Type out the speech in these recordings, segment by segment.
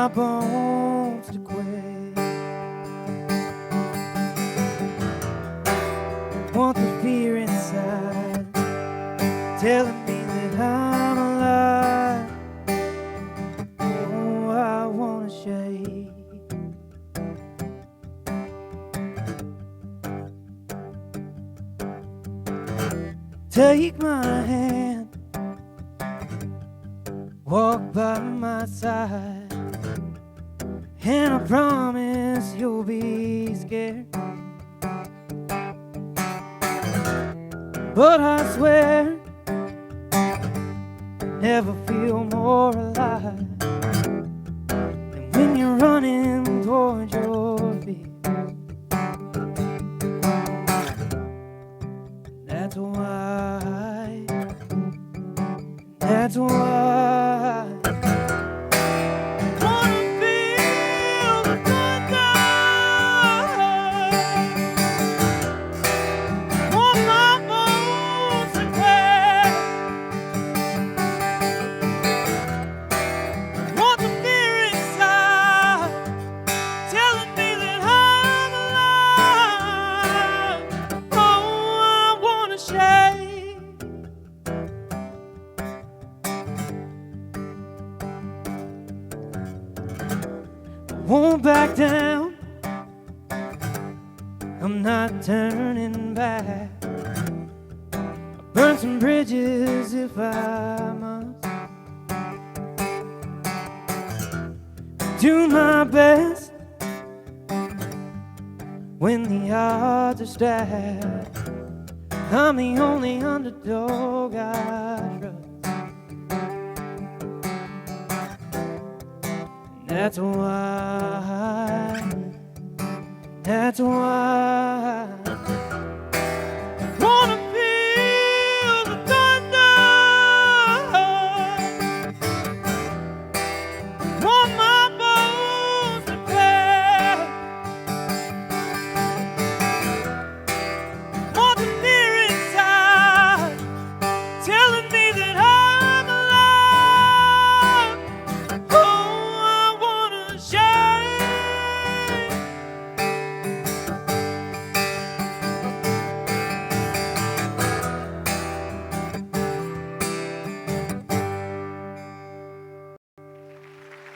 my bones to quake. Want the fear inside telling me that I'm alive. Oh, I wanna shake. Take my hand, walk by my side, and I promise you'll be scared. But I swear, never feel more alive than when you're running towards your feet. That's why, that's why I wanna feel the thunder. Want my bones to quake. Want the fear inside telling me that I'm alive. Oh, I wanna shake. I won't back down. I'm not turning back. I'll burn some bridges if I must. Do my best when the odds are stacked. I'm the only underdog I trust. That's why, that's why I wanna feel the thunder. Want my bones to quake. Want the fear inside telling me that I'm alive. Oh, I wanna shake.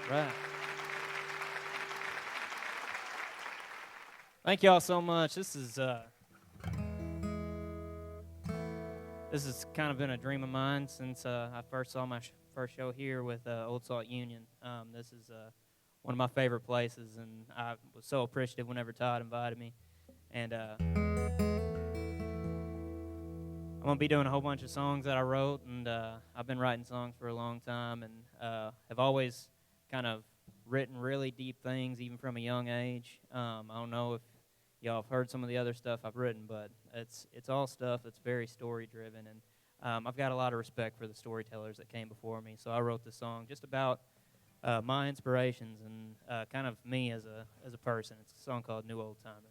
Right. Thank y'all so much. This has kind of been a dream of mine since I first saw my first show here with Old Salt Union. This is one of my favorite places, and I was so appreciative whenever Todd invited me. And I'm going to be doing a whole bunch of songs that I wrote, and I've been writing songs for a long time, and have always kind of written really deep things, even from a young age. I don't know if y'all have heard some of the other stuff I've written, but it's all stuff that's very story-driven, and I've got a lot of respect for the storytellers that came before me, so I wrote this song just about my inspirations and kind of me as a person. It's a song called New Old Timer.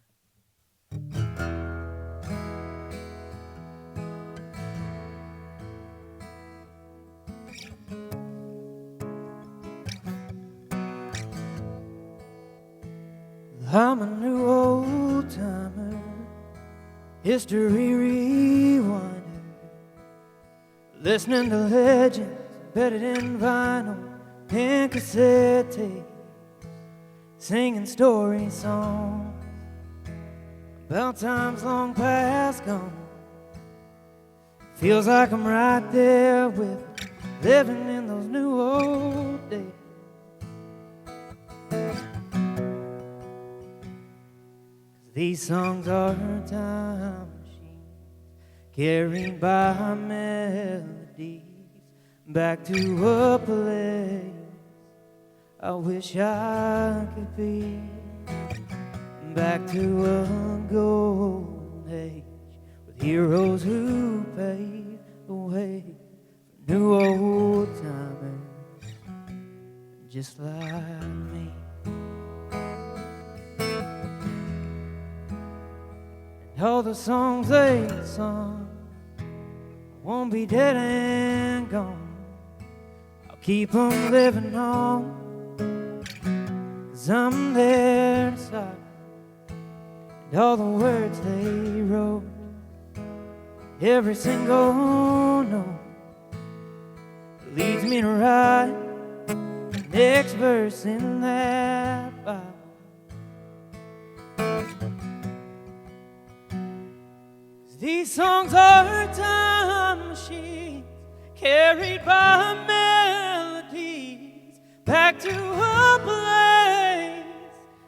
I'm a new old timer, history rewinder, listening to legends embedded in vinyl and cassette tapes, singing story songs about times long past gone. Feels like I'm right there with them, living in those new old days. These songs are time machines carried by melodies back to a place I wish I could be, back to a golden age with heroes who paved the way for new old timers just like me. All the songs they sung won't be dead and gone. I'll keep them living on 'cause I'm there inside, and all the words they wrote, every single note leads me to write the next verse in that Bible. These songs are time machines carried by melodies back to a place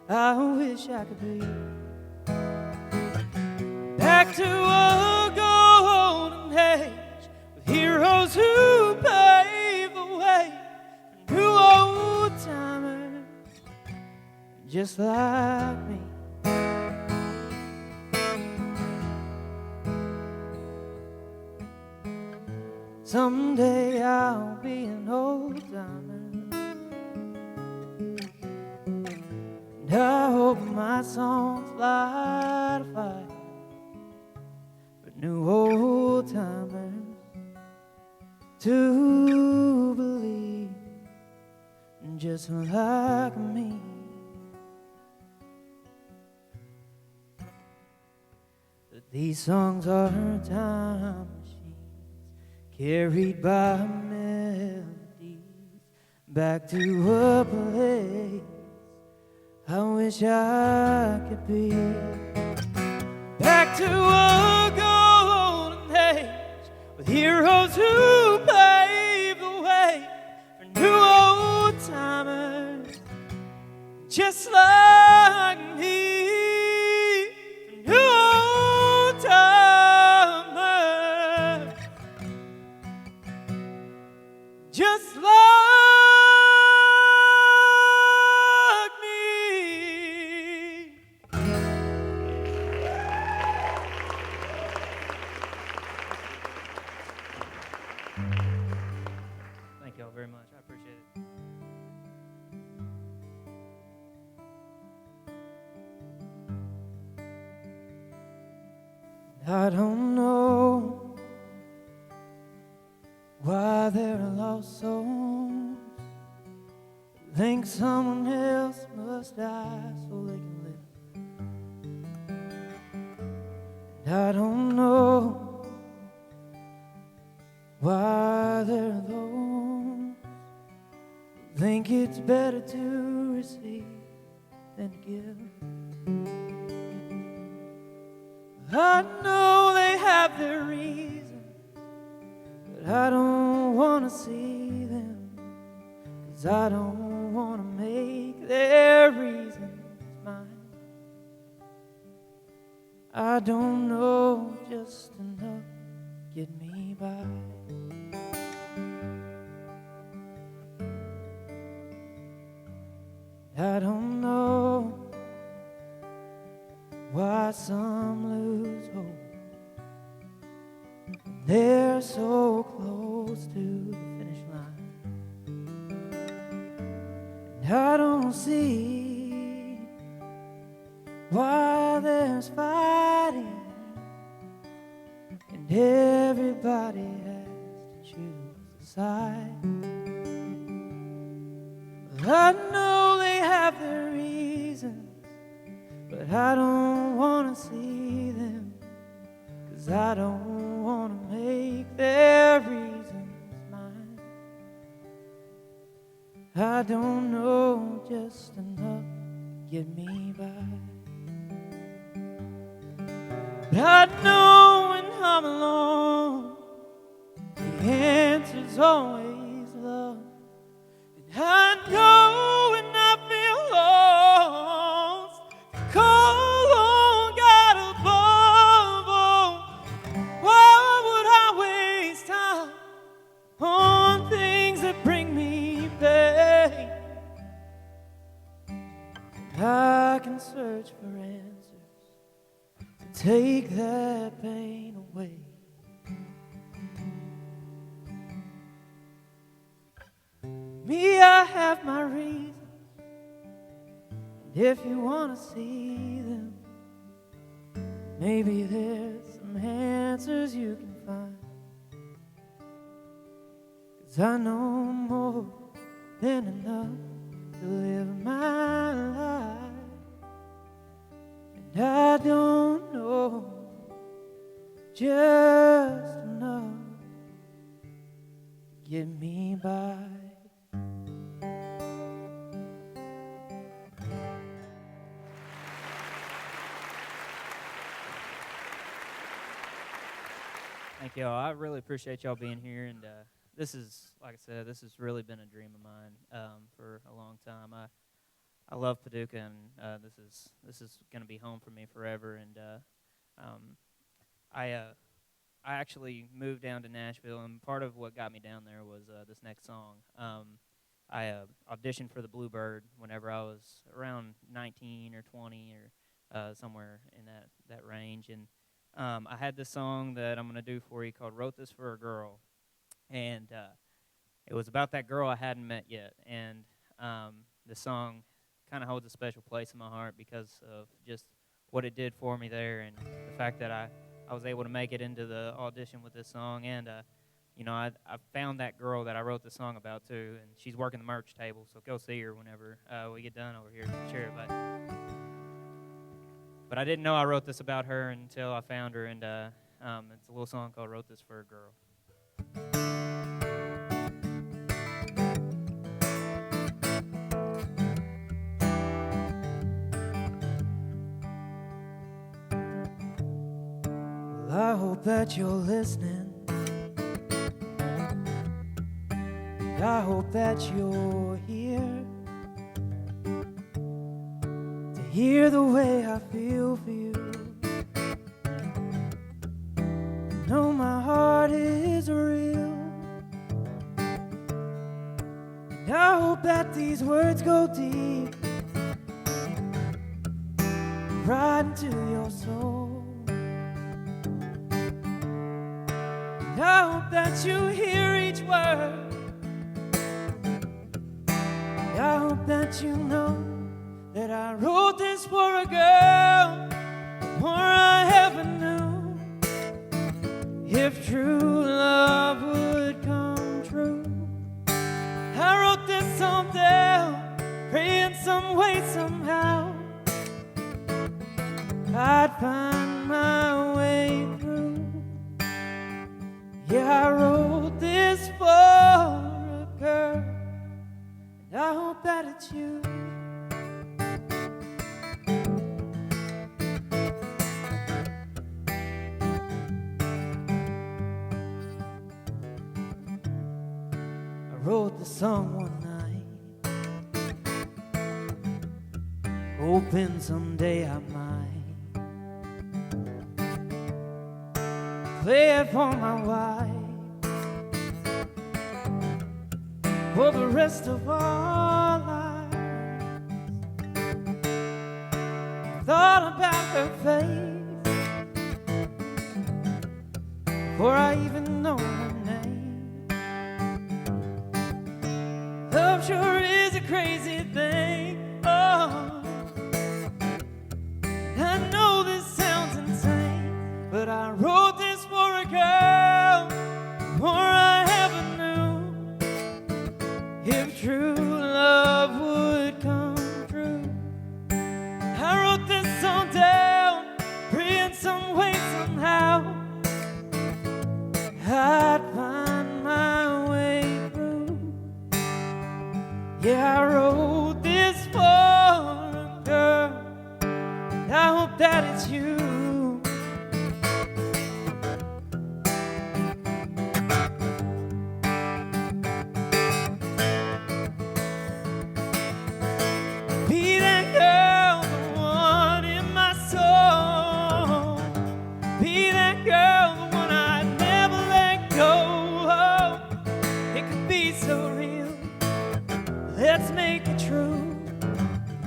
I wish I could be, back to a golden age with heroes who paved the way for new old timers just like me. Someday I'll be an old timer, and I hope my songs light a fire for new old timers to believe just like me. That these songs are time carried by melodies back to a place I wish I could be, back to a golden age with heroes who paved the way for new old timers just like me. For new old timers just like me. Thank y'all very much. I appreciate it. I don't know why there are lost souls who think someone else must die so they can live. And I don't know why there are those who think it's better to receive than to give. I know they have their reasons, but I don't want to see them, 'cause I don't want to make their reasons mine. I don't know just enough to get me by. I don't know why some lose hope. They're so close to the finish line, and I don't see why there's fighting, and everybody has to choose a side. Well, I know they have their reasons, but I don't want to see them, 'cause I don't want to make their reasons mine. I don't know just enough to get me by, but I know when I'm alone, the answer's always love. And I know when I feel lost, call on God above. Oh, why would I waste time on things that bring me pain? I can search for answers to take that pain away. Me, I have my reasons, and if you want to see them, maybe there's some answers you can find. 'Cause I know more than enough to live my life. just enough to get me by. Thank y'all. I really appreciate y'all being here, and this is, like I said, this has really been a dream of mine for a long time. I love Paducah, and this is going to be home for me forever. And I actually moved down to Nashville, and part of what got me down there was this next song. I auditioned for the Bluebird whenever I was around 19 or 20 or somewhere in that range, and I had this song that I'm going to do for you called Wrote This for a Girl, and it was about that girl I hadn't met yet, and the song kind of holds a special place in my heart because of just what it did for me there, and the fact that I was able to make it into the audition with this song, and I found that girl that I wrote the song about too, and she's working the merch table, so go see her whenever we get done over here to share it. But I didn't know I wrote this about her until I found her, and it's a little song called Wrote This for a Girl. Well, I hope that you're listening. I hope that you're here to hear the way I feel for you. I know my heart is real, and I hope that these words go deep, right into your soul. And I hope that you hear each word. I hope that you know that I wrote this for a girl before I ever knew if true love would come true. I wrote this song down, praying some way, somehow I'd find my way through. Yeah, I wrote this for a girl, and I hope that it's you. I wrote the song one night, hoping someday I might play it for my wife for the rest of our lives. I thought about her face before I even know her name. Love sure is a crazy thing. Oh, I know this sounds insane, but I wrote this for a girl before I ever knew if true love would come true. I wrote this song down, praying some way, somehow I'd find my way through. Yeah, I wrote this for a girl, and I hope that it's you. Be that girl, the one in my soul. Be that girl, the one I'd never let go. Oh, it could be so real. Let's make it true.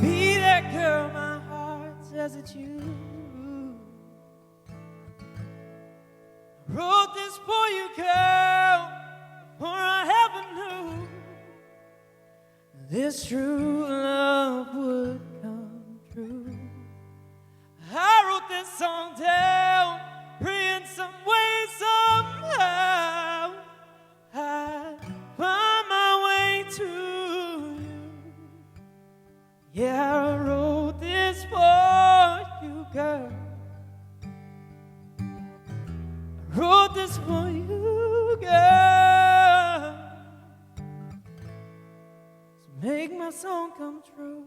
Be that girl, my heart says it's you. I wrote this for you, girl, before I ever knew this true love would come true. I wrote this song down, praying some way, somehow I'd find my way to you. Yeah, I wrote this for you, girl. just for you, girl. So make my song come true.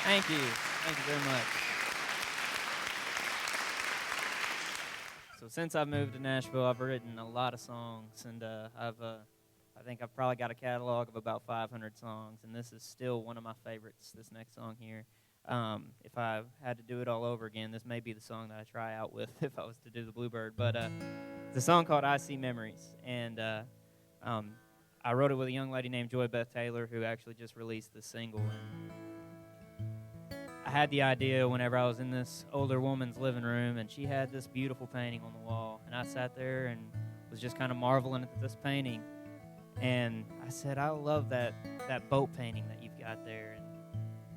Thank you. Thank you very much. So since I've moved to Nashville, I've written a lot of songs, and I think I've probably got a catalog of about 500 songs, and this is still one of my favorites, this next song here. If I had to do it all over again, this may be the song that I try out with if I was to do the Bluebird. But it's a song called I See Memories, and I wrote it with a young lady named Joy Beth Taylor, who actually just released the single. And I had the idea whenever I was in this older woman's living room, and she had this beautiful painting on the wall, and I sat there and was just kind of marveling at this painting, and I said, I love that boat painting that you've got there. And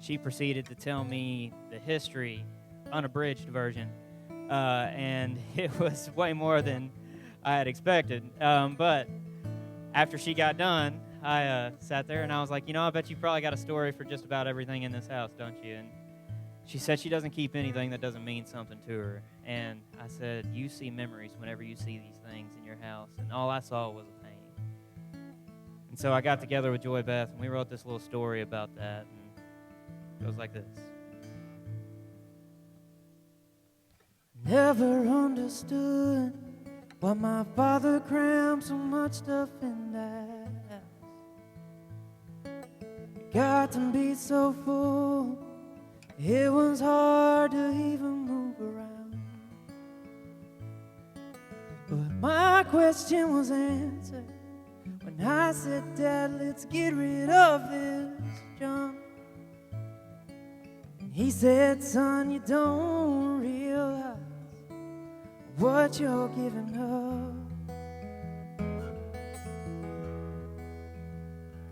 she proceeded to tell me the history, unabridged version, and it was way more than I had expected. But after she got done, I sat there and I was like, I bet you probably got a story for just about everything in this house, don't you? And she said she doesn't keep anything that doesn't mean something to her. And I said, you see memories whenever you see these things in your house. And all I saw was a painting. And so I got together with Joy Beth, and we wrote this little story about that. And it goes like this. Never understood why my father crammed so much stuff in that house. It got to be so full, it was hard to even move around. But my question was answered when I said, Dad, let's get rid of this junk. And he said, son, you don't realize what you're giving up.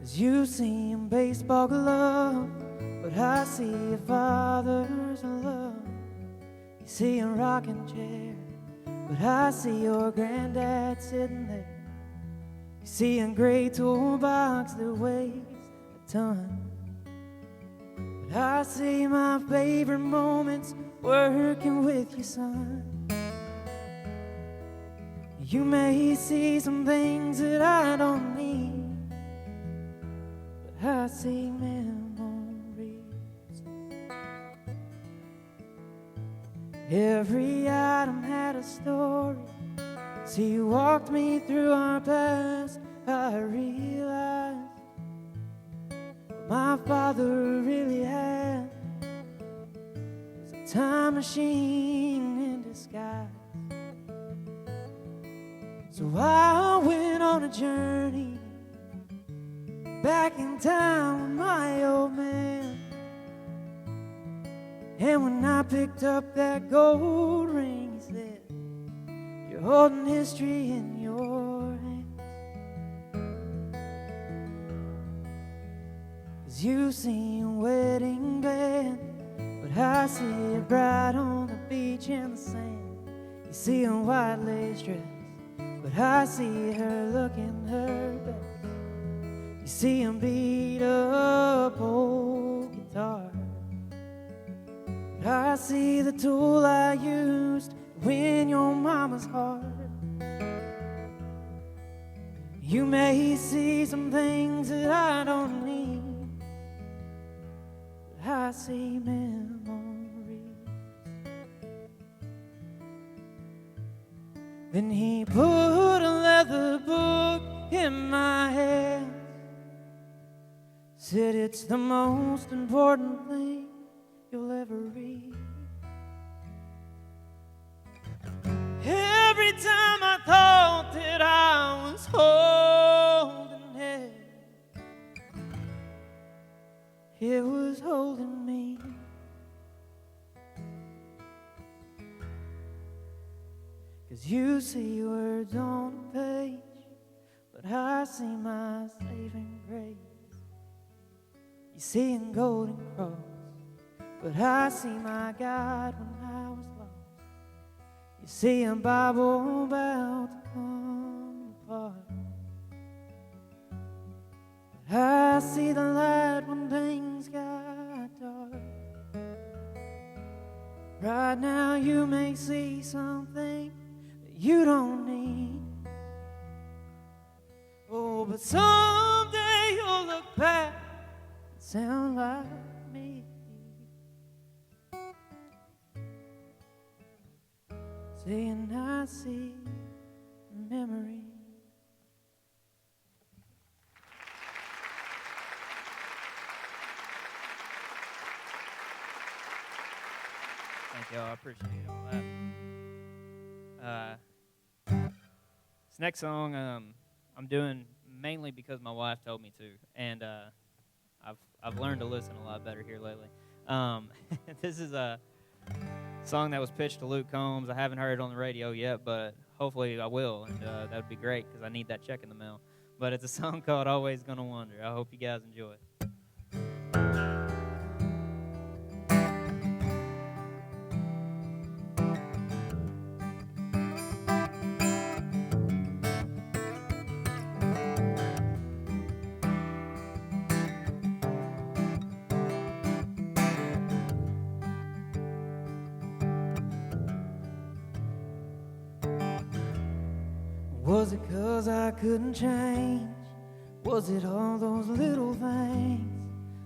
'Cause you see in baseball glove, but I see your father's love. You see a rocking chair, but I see your granddad sitting there. You see a gray toolbox that weighs a ton. But I see my favorite moments working with you, son. You may see some things that I don't need, but I see memories. Every item had a story. So you walked me through our past. I realized what my father really had was a time machine in disguise. So I went on a journey back in time with my old man. And when I picked up that gold ring, he said, you're holding history in your hands. 'Cause you see a wedding band, but I see a bride on the beach in the sand. You see a white lace dress, but I see her looking her best. You see him beat up old guitar, but I see the tool I used to win your mama's heart. You may see some things that I don't need, but I see memories. Then he put a leather book in my hand, said it's the most important thing you'll ever read. Every time I thought that I was holding it, it was holding me. 'Cause you see words on a page, but I see my saving grace. You see a golden cross, but I see my God when I was lost. You see a Bible about to come apart, but I see the light when things got dark. Right now you may see something that you don't need. Oh, but someday you'll look back and sound like me. Saying I see memory. Thank y'all, I appreciate all that. This next song I'm doing mainly because my wife told me to, and I've learned to listen a lot better here lately. This is a song that was pitched to Luke Combs. I haven't heard it on the radio yet, but hopefully I will, and that would be great because I need that check in the mail. But it's a song called Always Gonna Wonder. I hope you guys enjoy it. Was it 'cause I couldn't change? Was it all those little things,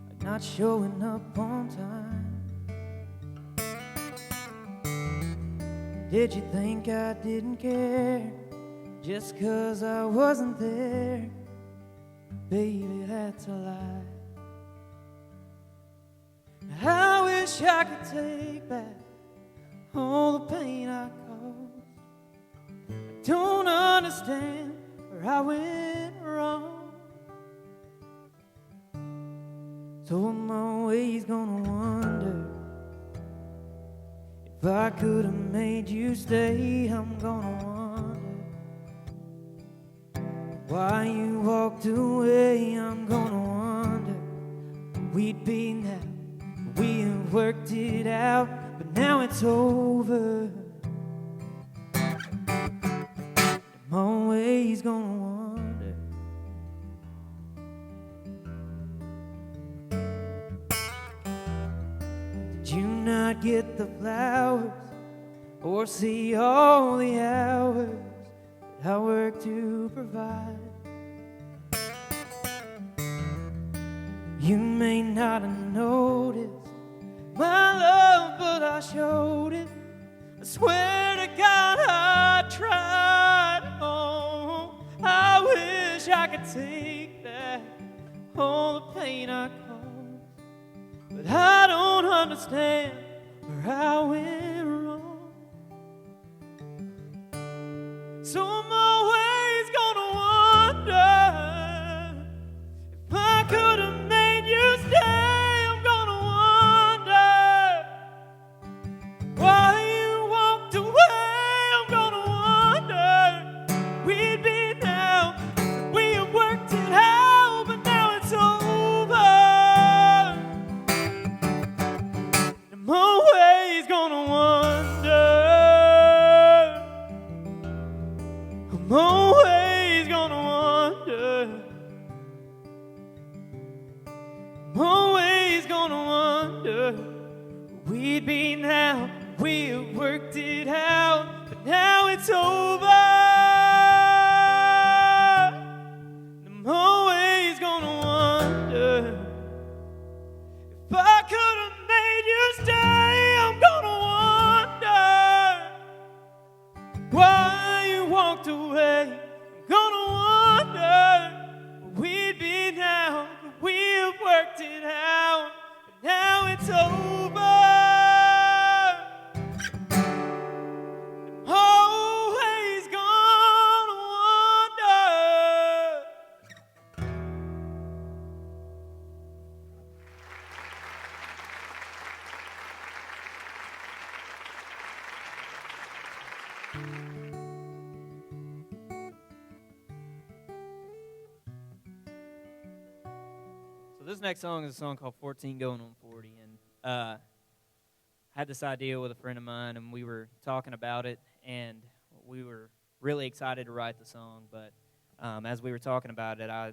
like not showing up on time? Did you think I didn't care just 'cause I wasn't there? Baby, that's a lie. I wish I could take back all the pain I caused. Don't understand where I went wrong, so I'm always gonna wonder if I could have made you stay. I'm gonna wonder why you walked away. I'm gonna wonder where we'd be now. We have worked it out, but now it's over. I'm always gonna wonder. Did you not get the flowers or see all the hours that I worked to provide? You may not have noticed my love, but I showed it. I swear to God I tried. Oh, I wish I could take back all the pain I caused, but I don't understand where I went wrong. So I'm always gonna wonder if I could have made you stay. I'm gonna wonder why you walked away. I'm gonna wonder we'd be now. We have worked it out, but now it's over. I'm always gonna wonder. I'm always gonna wonder. I'm always gonna wonder where we'd be now. We have worked it out, but now it's over. I'm always gonna wonder if I could have made you stay. I'm gonna wonder why you walked away. I'm gonna wonder where we'd be now. We have worked it out, but now it's over. Always gonna wonder. So this next song is a song called 14 Going on 40, and I had this idea with a friend of mine, and we were talking about it, and we were really excited to write the song, but as we were talking about it, I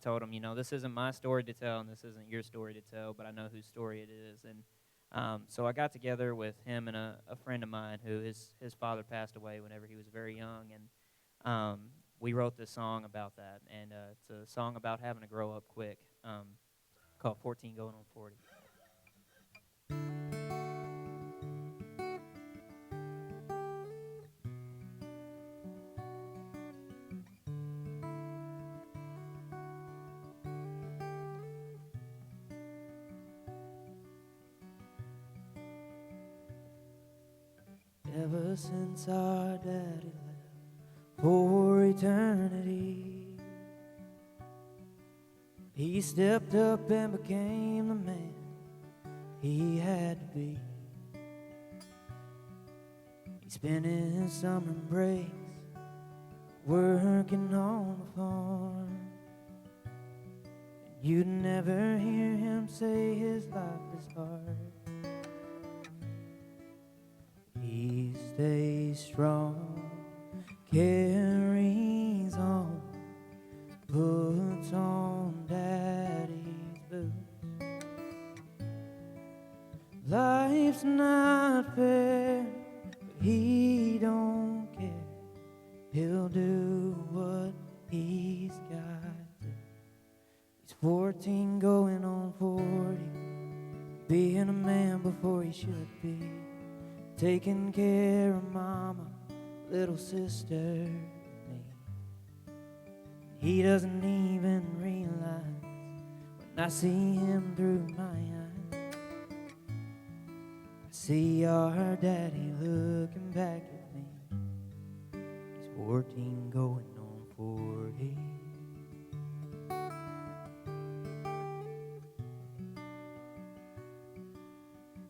told him, this isn't my story to tell, and this isn't your story to tell, but I know whose story it is, and So I got together with him and a friend of mine who his father passed away whenever he was very young, and we wrote this song about that. And it's a song about having to grow up quick, called 14 Going on 40. Ever since our daddy left for eternity, he stepped up and became the man he had to be. He spent his summer breaks working on the farm, and you'd never hear him say his life is hard. He stays strong, carries on, puts on daddy's boots. Life's not fair, but he don't care. He'll do what he's got to. He's 14 going on 40, being a man before he should be. Taking care of mama, little sister, and me. He doesn't even realize when I see him through my eyes. I see our daddy looking back at me. He's 14 going on 40.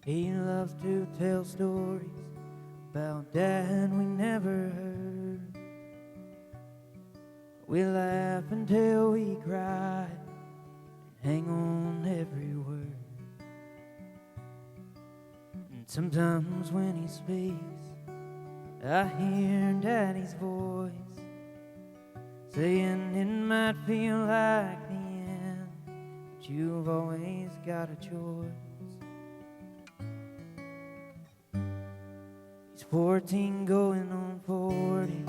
He loves to tell stories about dad we never heard. We laugh until we cry and hang on every word. And sometimes when he speaks, I hear daddy's voice saying it might feel like the end, but you've always got a choice. 14 going on 40,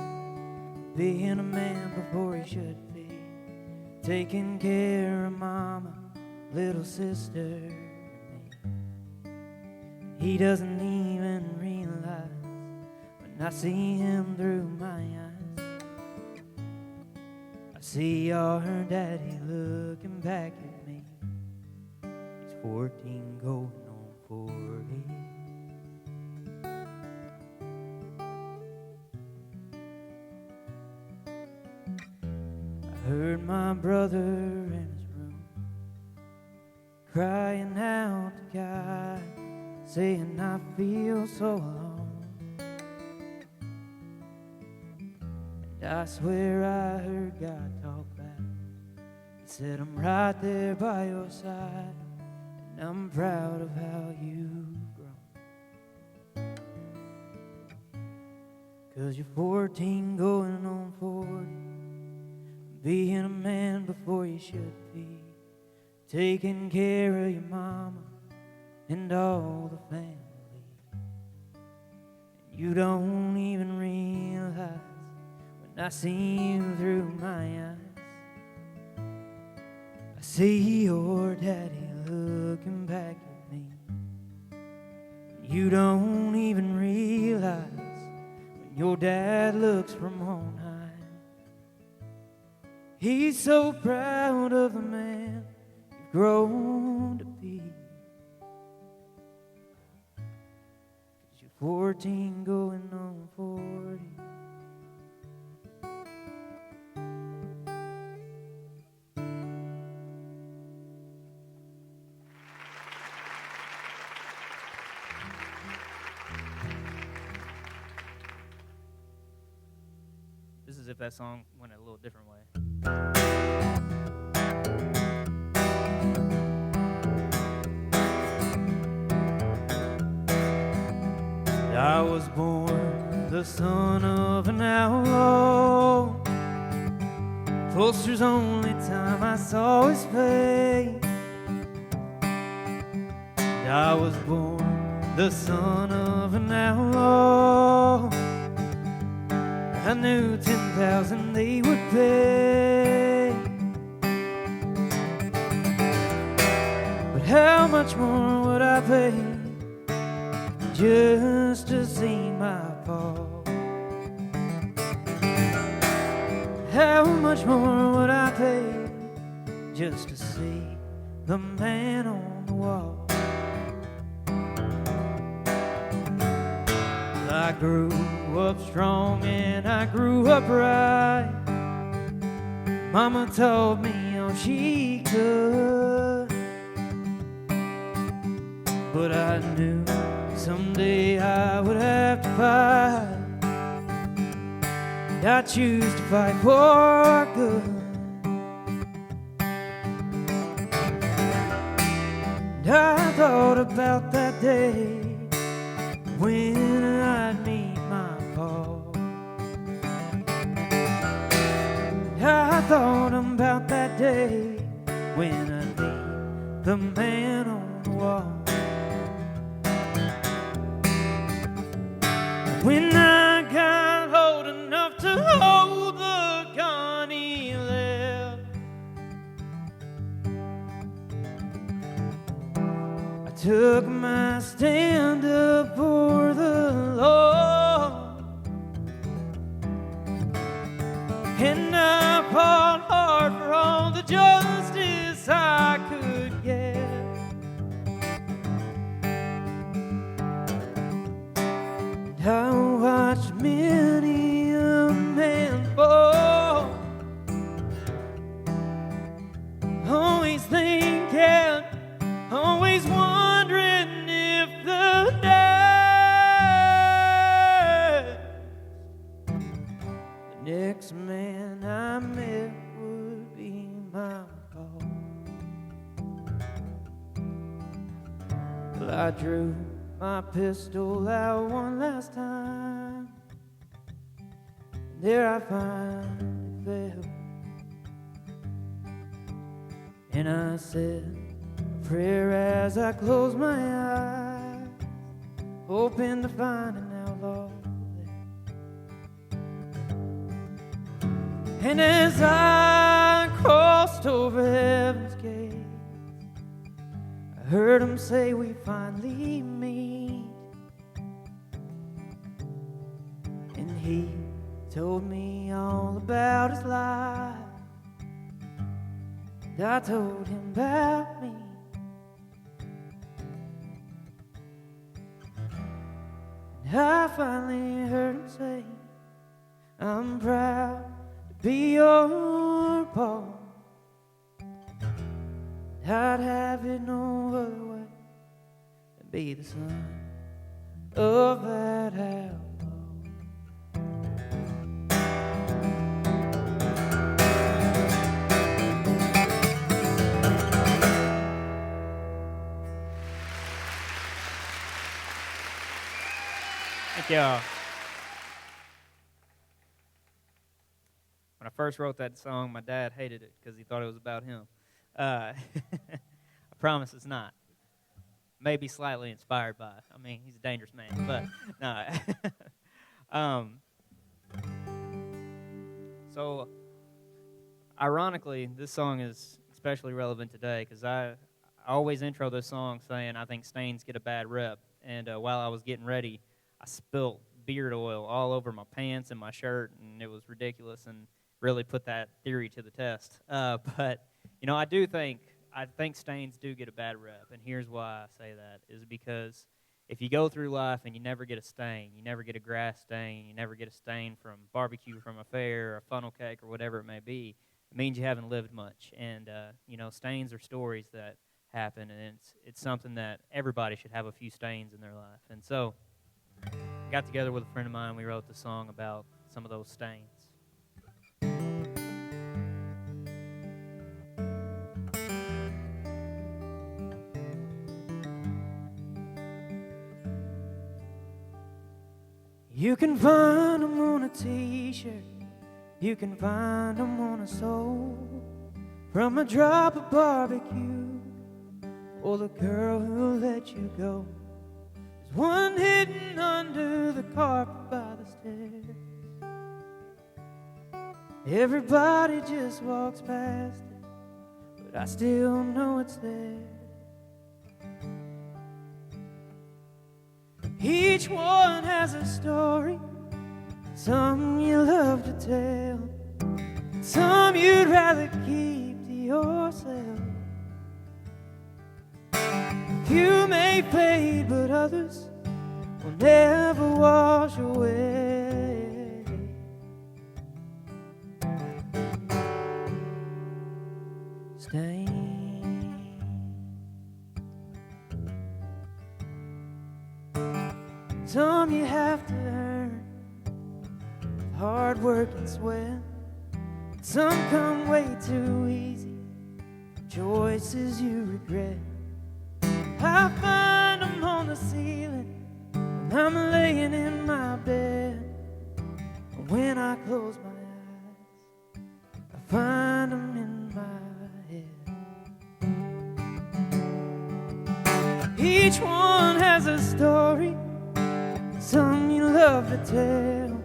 being a man before he should be. Taking care of mama, little sister, and me. He doesn't even realize when I see him through my eyes. I see our daddy looking back at me. He's 14 going on 40. Heard my brother in his room crying out to God, saying I feel so alone. And I swear I heard God talk back. He said, I'm right there by your side, and I'm proud of how you've grown. 'Cause you're 14 going on 40, being a man before you should be. Taking care of your mama and all the family. And you don't even realize when I see you through my eyes. I see your daddy looking back at me. You don't even realize when your dad looks from on high. He's so proud of the man you've grown to be. 'Cause you're 14 going on 40. This is if that song went a little different way. I was born the son of an outlaw. Closer's only time I saw his face. I was born the son of an outlaw. I knew 10,000 they would pay, but how much more would I pay just to see my paw? How much more would I pay just to see the man on the wall? I grew up strong and I grew up right. Mama taught me all she could, but I knew someday I would have to fight. I choose to fight for good. And I thought about that day when I'd meet my Paul. I thought about that day when I'd meet the man on the wall. When I got old enough to hold the gun he left, I took my stand up for the Lord, and I fought hard for all the justice I could get. And I watched many a man fall, always thinking, always wondering if the next man I met would be my Paul. Well, I drew my pistol out one last time. There I finally fell, and I said a prayer as I closed my eyes, hoping to find an outlaw there. And as I crossed over heaven's gate, I heard him say, we finally meet. And he told me all about his life, and I told him about me. And I finally heard him say, I'm proud to be your Paul. I'd have it no other way than be the son of that outlaw. Thank y'all. When I first wrote that song, my dad hated it because he thought it was about him. I promise it's not. Maybe slightly inspired by it. I mean, he's a dangerous man, but no. So, ironically, this song is especially relevant today because I always intro this song saying I think stains get a bad rep. And while I was getting ready, I spilt beard oil all over my pants and my shirt, and it was ridiculous and really put that theory to the test. But you know, I think stains do get a bad rep, and here's why I say that, is because if you go through life and you never get a stain, you never get a grass stain, you never get a stain from barbecue from a fair or a funnel cake or whatever it may be, it means you haven't lived much. And, you know, stains are stories that happen, and it's something that everybody should have a few stains in their life. And so I got together with a friend of mine, and we wrote the song about some of those stains. You can find them on a t-shirt, you can find them on a soul, from a drop of barbecue or the girl who let you go. There's one hidden under the carpet by the stairs. Everybody just walks past it, but I still know it's there. Each one has a story, some you love to tell, some you'd rather keep to yourself. A few may fade, but others will never wash away. Stay. Some you have to earn with hard work and sweat. Some come way too easy, choices you regret. I find them on the ceiling when I'm laying in my bed. And when I close my eyes, I find them in my head. Each one has a story, some you love to tell,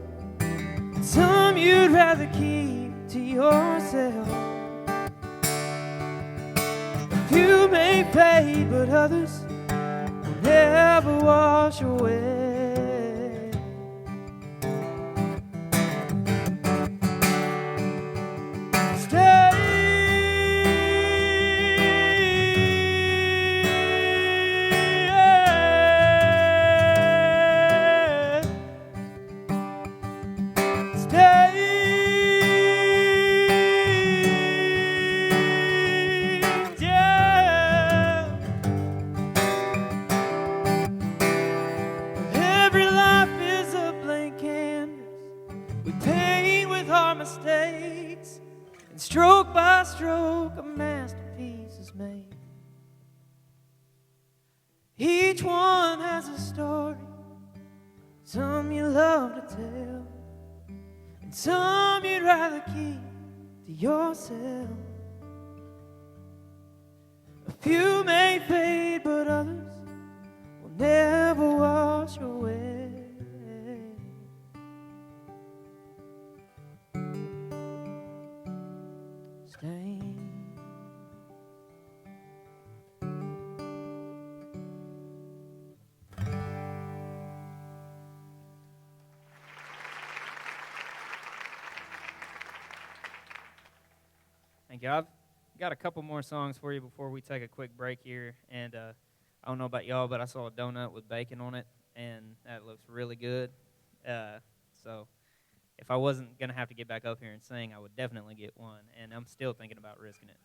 some you'd rather keep to yourself. A few may fade, but others will never wash away. Stay. Mistakes, and stroke by stroke a masterpiece is made. Each one has a story, some you love to tell, and some you'd rather keep to yourself. A few may fade, but others will never wash away. Thank you. I've got a couple more songs for you before we take a quick break here. And I don't know about y'all, but I saw a donut with bacon on it, and that looks really good. So if I wasn't going to have to get back up here and sing, I would definitely get one. And I'm still thinking about risking it.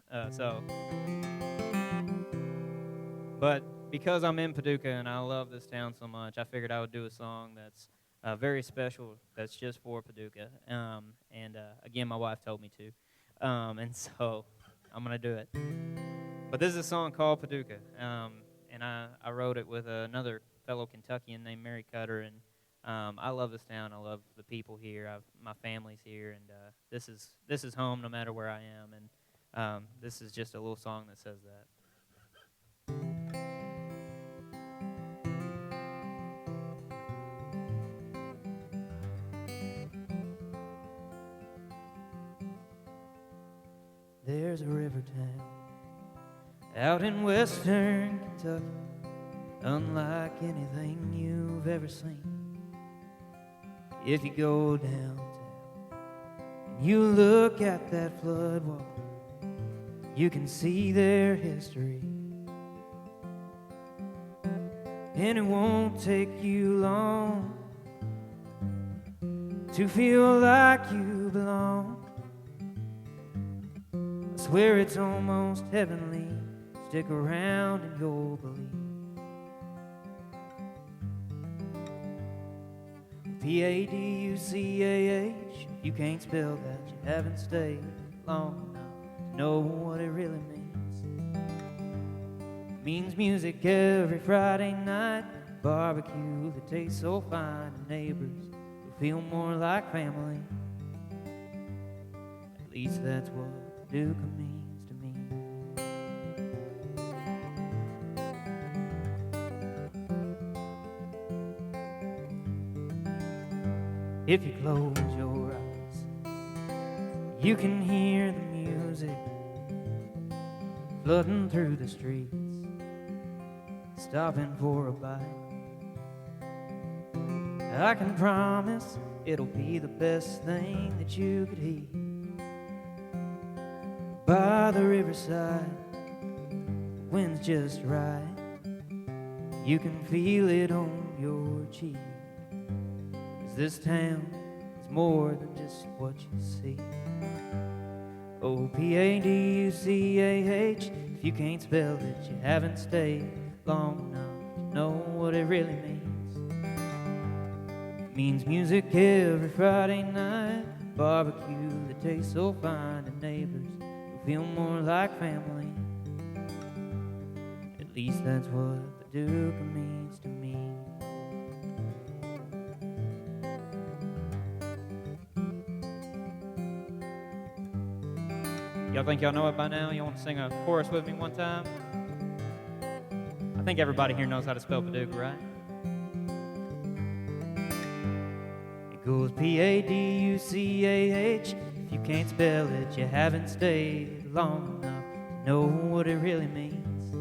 But because I'm in Paducah and I love this town so much, I figured I would do a song that's very special, that's just for Paducah. Again, my wife told me to. And so I'm going to do it. But this is a song called Paducah. And I wrote it with another fellow Kentuckian named Mary Cutter. And I love this town. I love the people here. My family's here. And this is home no matter where I am. And this is just a little song that says that. There's a river town out in western Kentucky, unlike anything you've ever seen. If you go downtown and you look at that floodwater, you can see their history. And it won't take you long to feel like you belong. I swear it's almost heavenly. Stick around and you'll believe. Paducah. If you can't spell that, you haven't stayed long enough to know what it really means. It means music every Friday night, barbecue that tastes so fine, and neighbors who feel more like family. At least that's what Paducah means to me. If you close your eyes, you can hear the music flooding through the streets, stopping for a bite. I can promise it'll be the best thing that you could eat. By the riverside, the wind's just right. You can feel it on your cheek. 'Cause this town is more than just what you see. Oh, Paducah, if you can't spell it, you haven't stayed long enough to know what it really means. It means music every Friday night, barbecue that tastes so fine, and neighbors who feel more like family. At least that's what Paducah means to me. Y'all think y'all know it by now? You want to sing a chorus with me one time? I think everybody here knows how to spell Paducah, right? It goes Paducah. If you can't spell it, you haven't stayed long enough to know what it really means.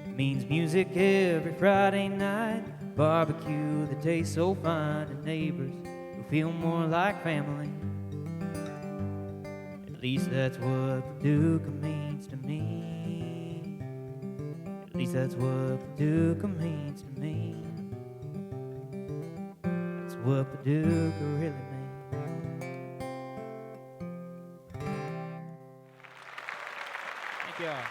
It means music every Friday night, barbecue that tastes so fine, and neighbors who feel more like family. At least that's what Paducah means to me. At least that's what Paducah means to me. That's what Paducah really means. Thank y'all.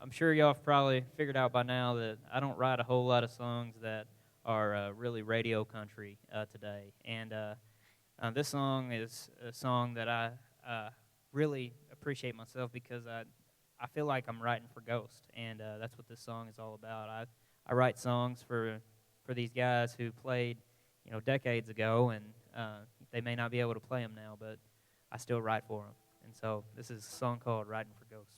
I'm sure y'all have probably figured out by now that I don't write a whole lot of songs that are really radio country today. And this song is a song that I really appreciate myself because I feel like I'm writing for Ghost, and that's what this song is all about. I write songs for these guys who played, decades ago, and they may not be able to play them now, but I still write for them. And so this is a song called Writing for Ghost.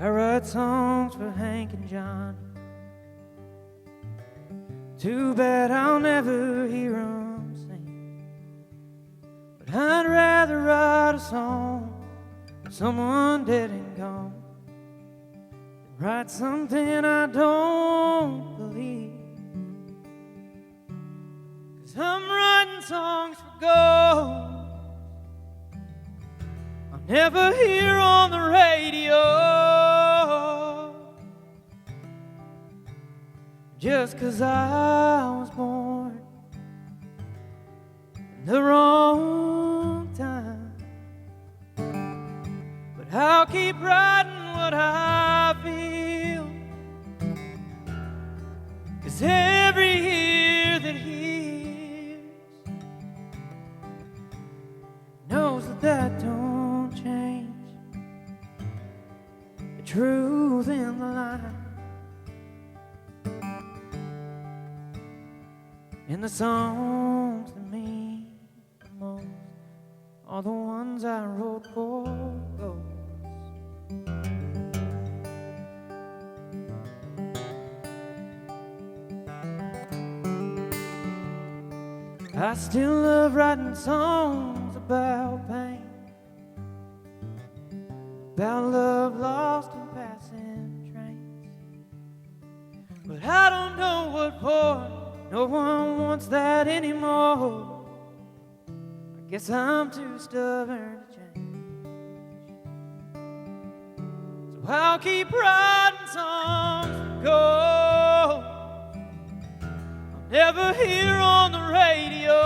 I write songs for Hank and Johnny. Too bad I'll never hear 'em sing. But I'd rather write a song for someone dead and gone than write something I don't believe. 'Cause I'm writing songs for ghosts I'll never hear on the radio. Just 'cause I was born in the wrong time. But I'll keep writing what I feel. 'Cause every ear that hears knows that that don't change the truth in the line. And the songs that mean the most are the ones I wrote for ghosts. I still love writing songs about pain, about love lost in passing trains. But I don't know what for. No one wants that anymore. I guess I'm too stubborn to change. So I'll keep writing songs for ghosts I'll never hear on the radio.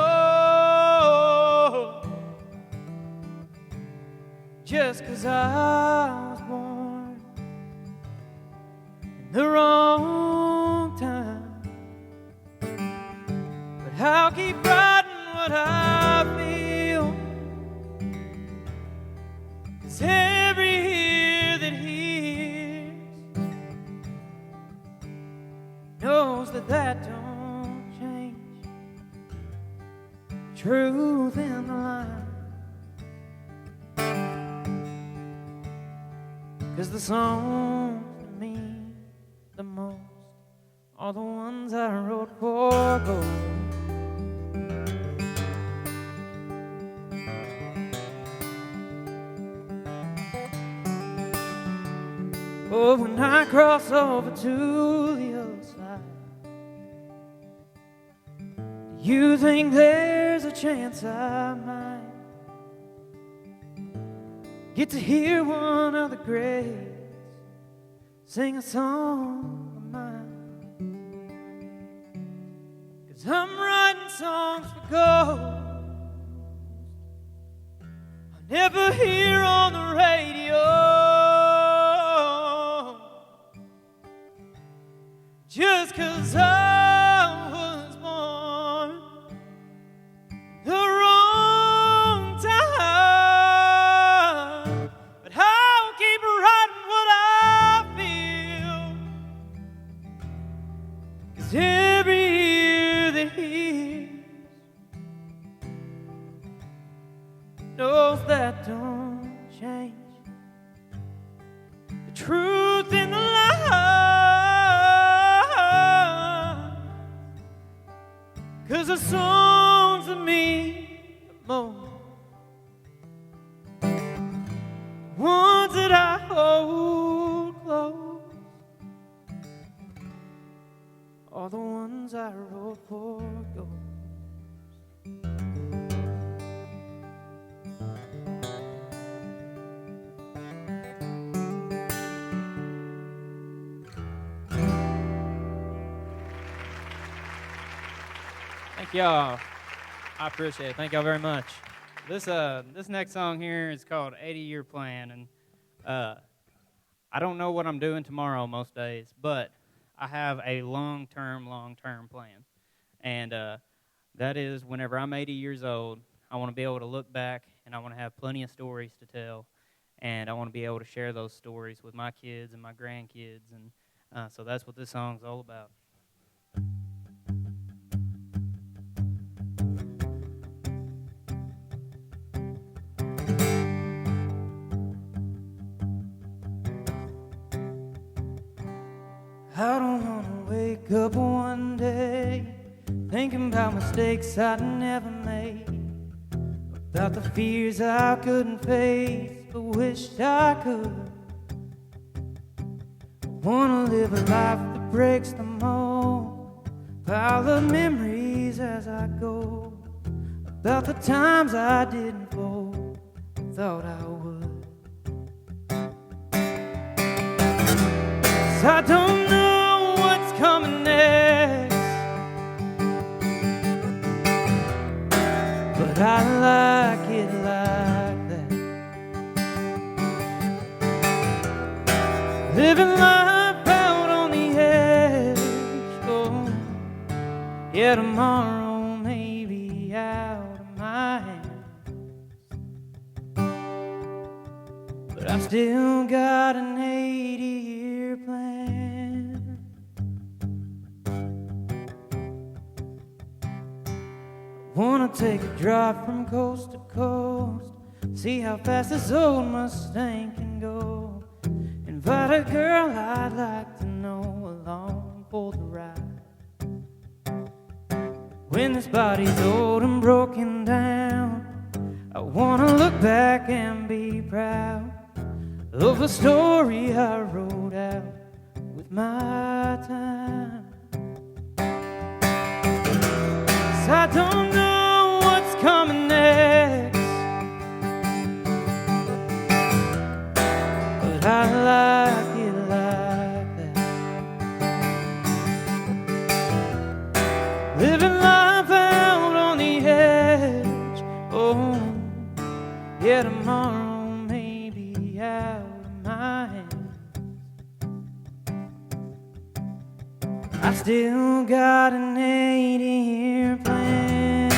Just 'cause I was born what I feel, 'cause every ear that hears knows that that don't change. Truth in the line, 'cause the songs that mean the most are the ones I wrote for gold. Oh, when I cross over to the other side, do you think there's a chance I might get to hear one of the greats sing a song of mine? 'Cause I'm writing songs for ghosts I never hear on the radio. Just 'cause I was born the wrong time, but I'll keep writing what I feel, 'cause every ear that hears knows that don't change. The truth in the lie, 'cause the songs that mean the most, ones that I hold close, are the ones I wrote for gold. Thank y'all. I appreciate it. Thank y'all very much. This next song here is called 80-Year Plan, and I don't know what I'm doing tomorrow most days, but I have a long-term plan. And that is whenever I'm 80 years old, I want to be able to look back and I want to have plenty of stories to tell, and I want to be able to share those stories with my kids and my grandkids, and so that's what this song's all about. I don't want to wake up one day thinking about mistakes I never made, about the fears I couldn't face but wished I could. I want to live a life that breaks the mold, pile of memories as I go, about the times I didn't fold, thought I would. 'Cause I don't know coming next, but I like it like that. Living life out on the edge, oh, yeah, tomorrow may be out of my hands, but I've still got an 80-year plan. Wanna take a drive from coast to coast, see how fast this old Mustang can go. Invite a girl I'd like to know along for the ride. When this body's old and broken down, I wanna look back and be proud of the story I wrote out with my time. 'Cause I don't know what's coming next, but I like it like that. Living life out on the edge, oh, yeah, tomorrow may be out of my hands. I still got an 80-year plan.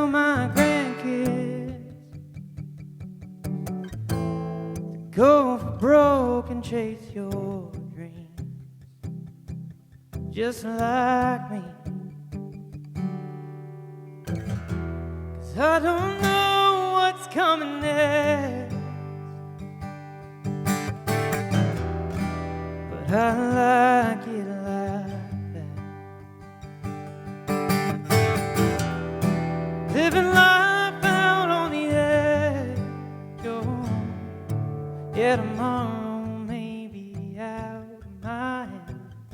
tell my grandkids to go for broke and chase your dreams, just like me. 'Cause I don't know what's coming next, but I like it like that. Living life out on the edge, oh, yeah, tomorrow may be out of my hands,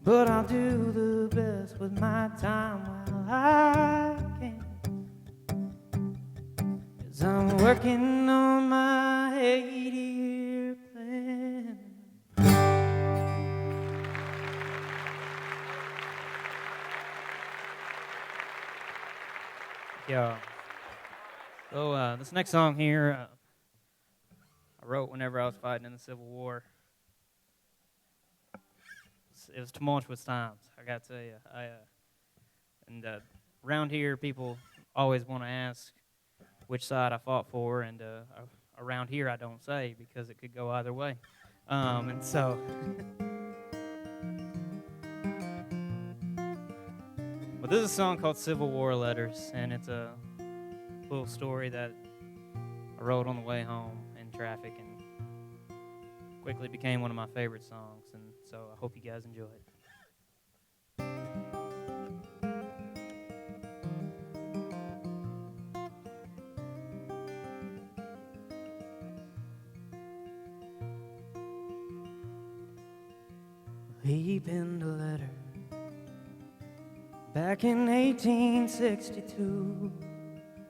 but I'll do the best with my time while I can, 'cause I'm working on my 80-year plan. Yeah. So this next song here, I wrote whenever I was fighting in the Civil War. It was tumultuous times, I gotta tell you. Around here, people always want to ask which side I fought for, and around here I don't say because it could go either way. And so, but this is a song called Civil War Letters, and it's a little story that I wrote on the way home in traffic and quickly became one of my favorite songs, and so I hope you guys enjoy it. He penned a letter back in 1862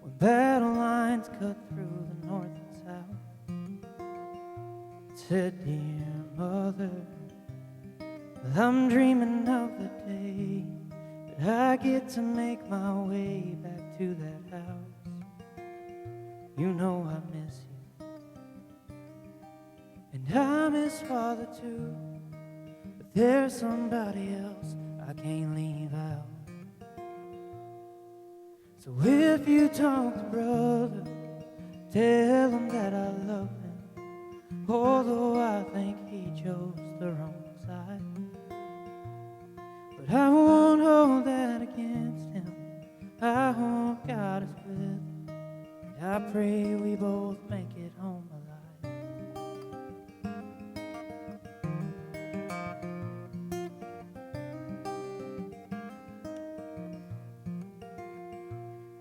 when battle lines cut through the north and south. It said, "Dear Mother, well, I'm dreaming of the day that I get to make my way back to that house. You know I miss you, and I miss Father too. There's somebody else I can't leave out. So if you talk to brother, tell him that I love him, although I think he chose the wrong side. But I won't hold that against him. I hope God is with him, and I pray we both make it home alive."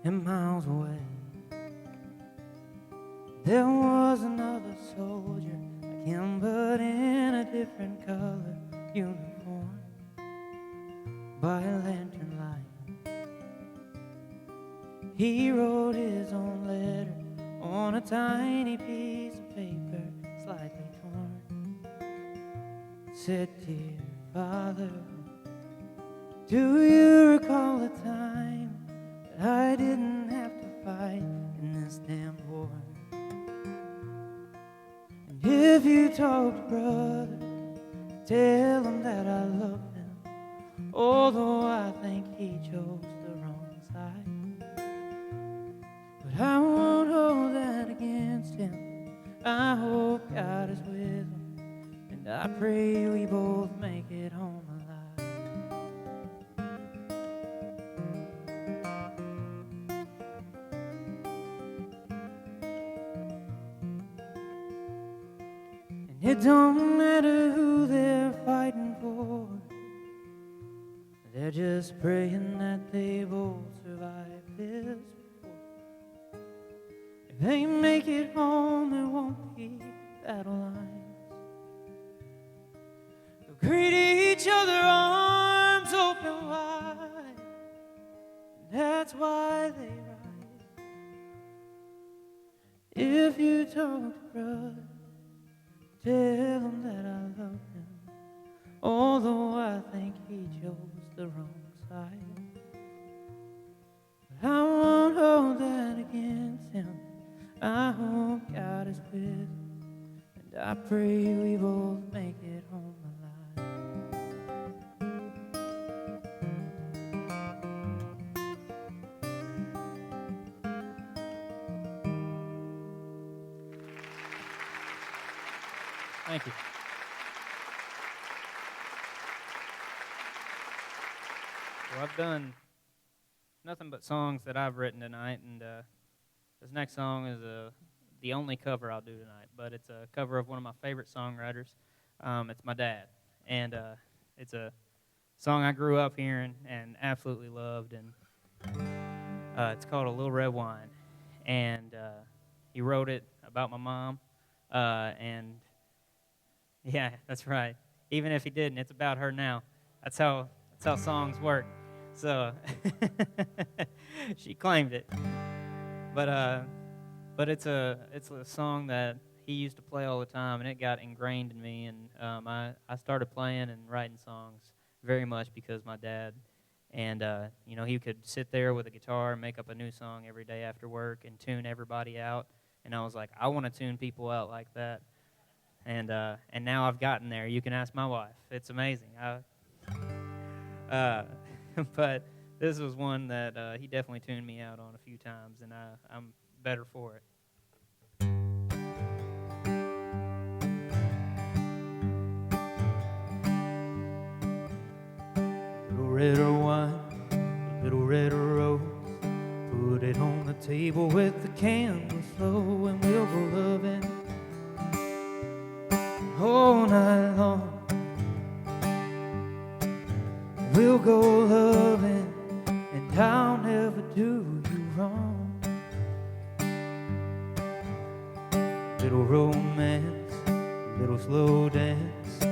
And miles away, there was another soldier like him, but in a different color uniform, by a lantern light. He wrote his own letter on a tiny piece of paper, slightly torn. Said, "Dear Father, do you recall the time I didn't have to fight in this damn war? And if you talk to brother, tell him that I love him, although I think he chose the wrong side. But I won't hold that against him. I hope God is with him, and I pray we both make it home alive." It don't matter who they're fighting for, they're just praying that they both survive this war. If they make it home, there won't be battle lines. They'll greet each other, arms open wide, and that's why they ride. If you talk to brother, tell him that I love him, although I think he chose the wrong side. But I won't hold that against him. I hope God is with him, and I pray we both make it home alive. Thank you. Well, I've done nothing but songs that I've written tonight, and this next song is the only cover I'll do tonight, but it's a cover of one of my favorite songwriters. It's my dad, and it's a song I grew up hearing and absolutely loved, and it's called A Little Red Wine, and he wrote it about my mom, and yeah, that's right. Even if he didn't, it's about her now. That's how songs work. So she claimed it, but it's a song that he used to play all the time, and it got ingrained in me. And I started playing and writing songs very much because my dad, and he could sit there with a guitar and make up a new song every day after work and tune everybody out. And I was like, I want to tune people out like that. And now I've gotten there. You can ask my wife. It's amazing. But this was one that he definitely tuned me out on a few times, and I'm better for it. Little redder wine, little redder rose, put it on the table with the candles low, and we'll go loving all night long. We'll go loving, and I'll never do you wrong. Little romance, little slow dance,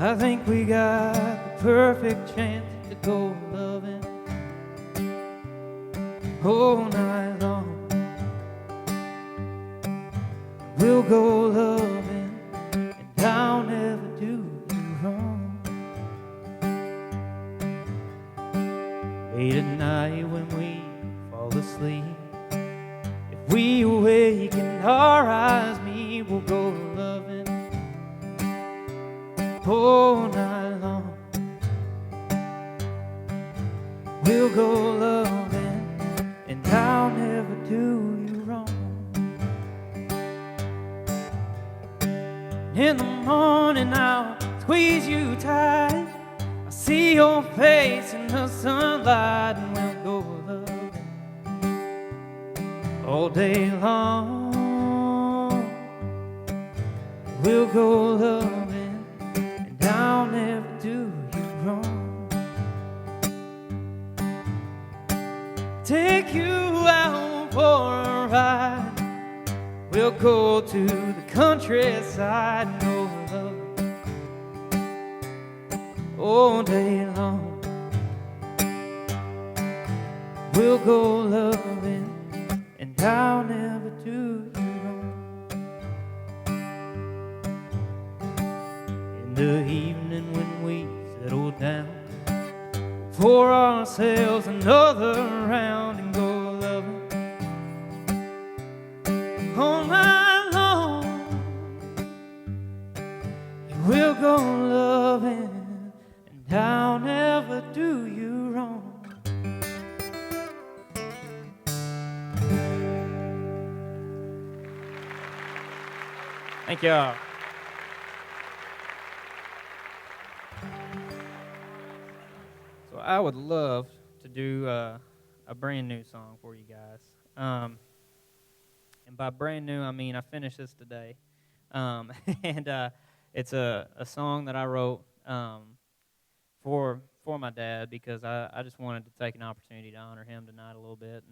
I think we got the perfect chance to go loving all night long. We'll go loving, and I'll never do you wrong. Late at night when we fall asleep, if we awaken our eyes meet, we'll go loving all night long. We'll go loving, and I'll never do you wrong. In the morning I'll squeeze you tight, I see your face in the sunlight, and we'll go loving all day long. We'll go loving, and I'll never do you wrong. Take you out for a ride, we'll go to the countryside and go loving all day long. We'll go loving, and I'll never do you wrong. In the evening when we settle down, pour ourselves another round and go loving all night long. We'll go loving, and I'll never do you wrong. Thank y'all. So I would love to do a brand new song for you guys. And by brand new, I mean I finished this today. And it's a song that I wrote for my dad because I just wanted to take an opportunity to honor him tonight a little bit.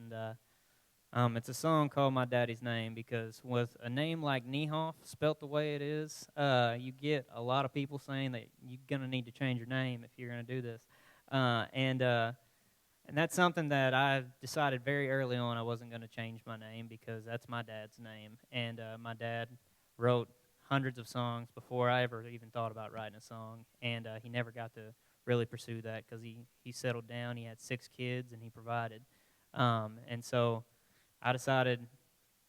And it's a song called My Daddy's Name because with a name like Neihoff, spelt the way it is, you get a lot of people saying that you're going to need to change your name if you're going to do this. And that's something that I decided very early on I wasn't going to change my name because that's my dad's name. And my dad wrote hundreds of songs before I ever even thought about writing a song. And he never got to really pursue that because he settled down. He had 6 kids, and he provided. And so I decided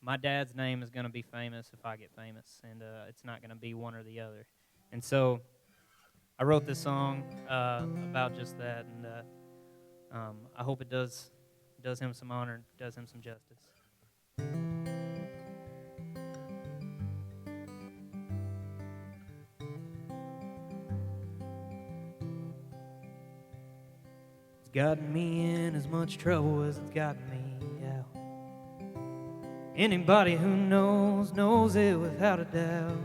my dad's name is going to be famous if I get famous, and it's not going to be one or the other. And so I wrote this song about just that, and I hope it does him some honor and does him some justice. gotten me in as much trouble as it's gotten me out. Anybody who knows it without a doubt.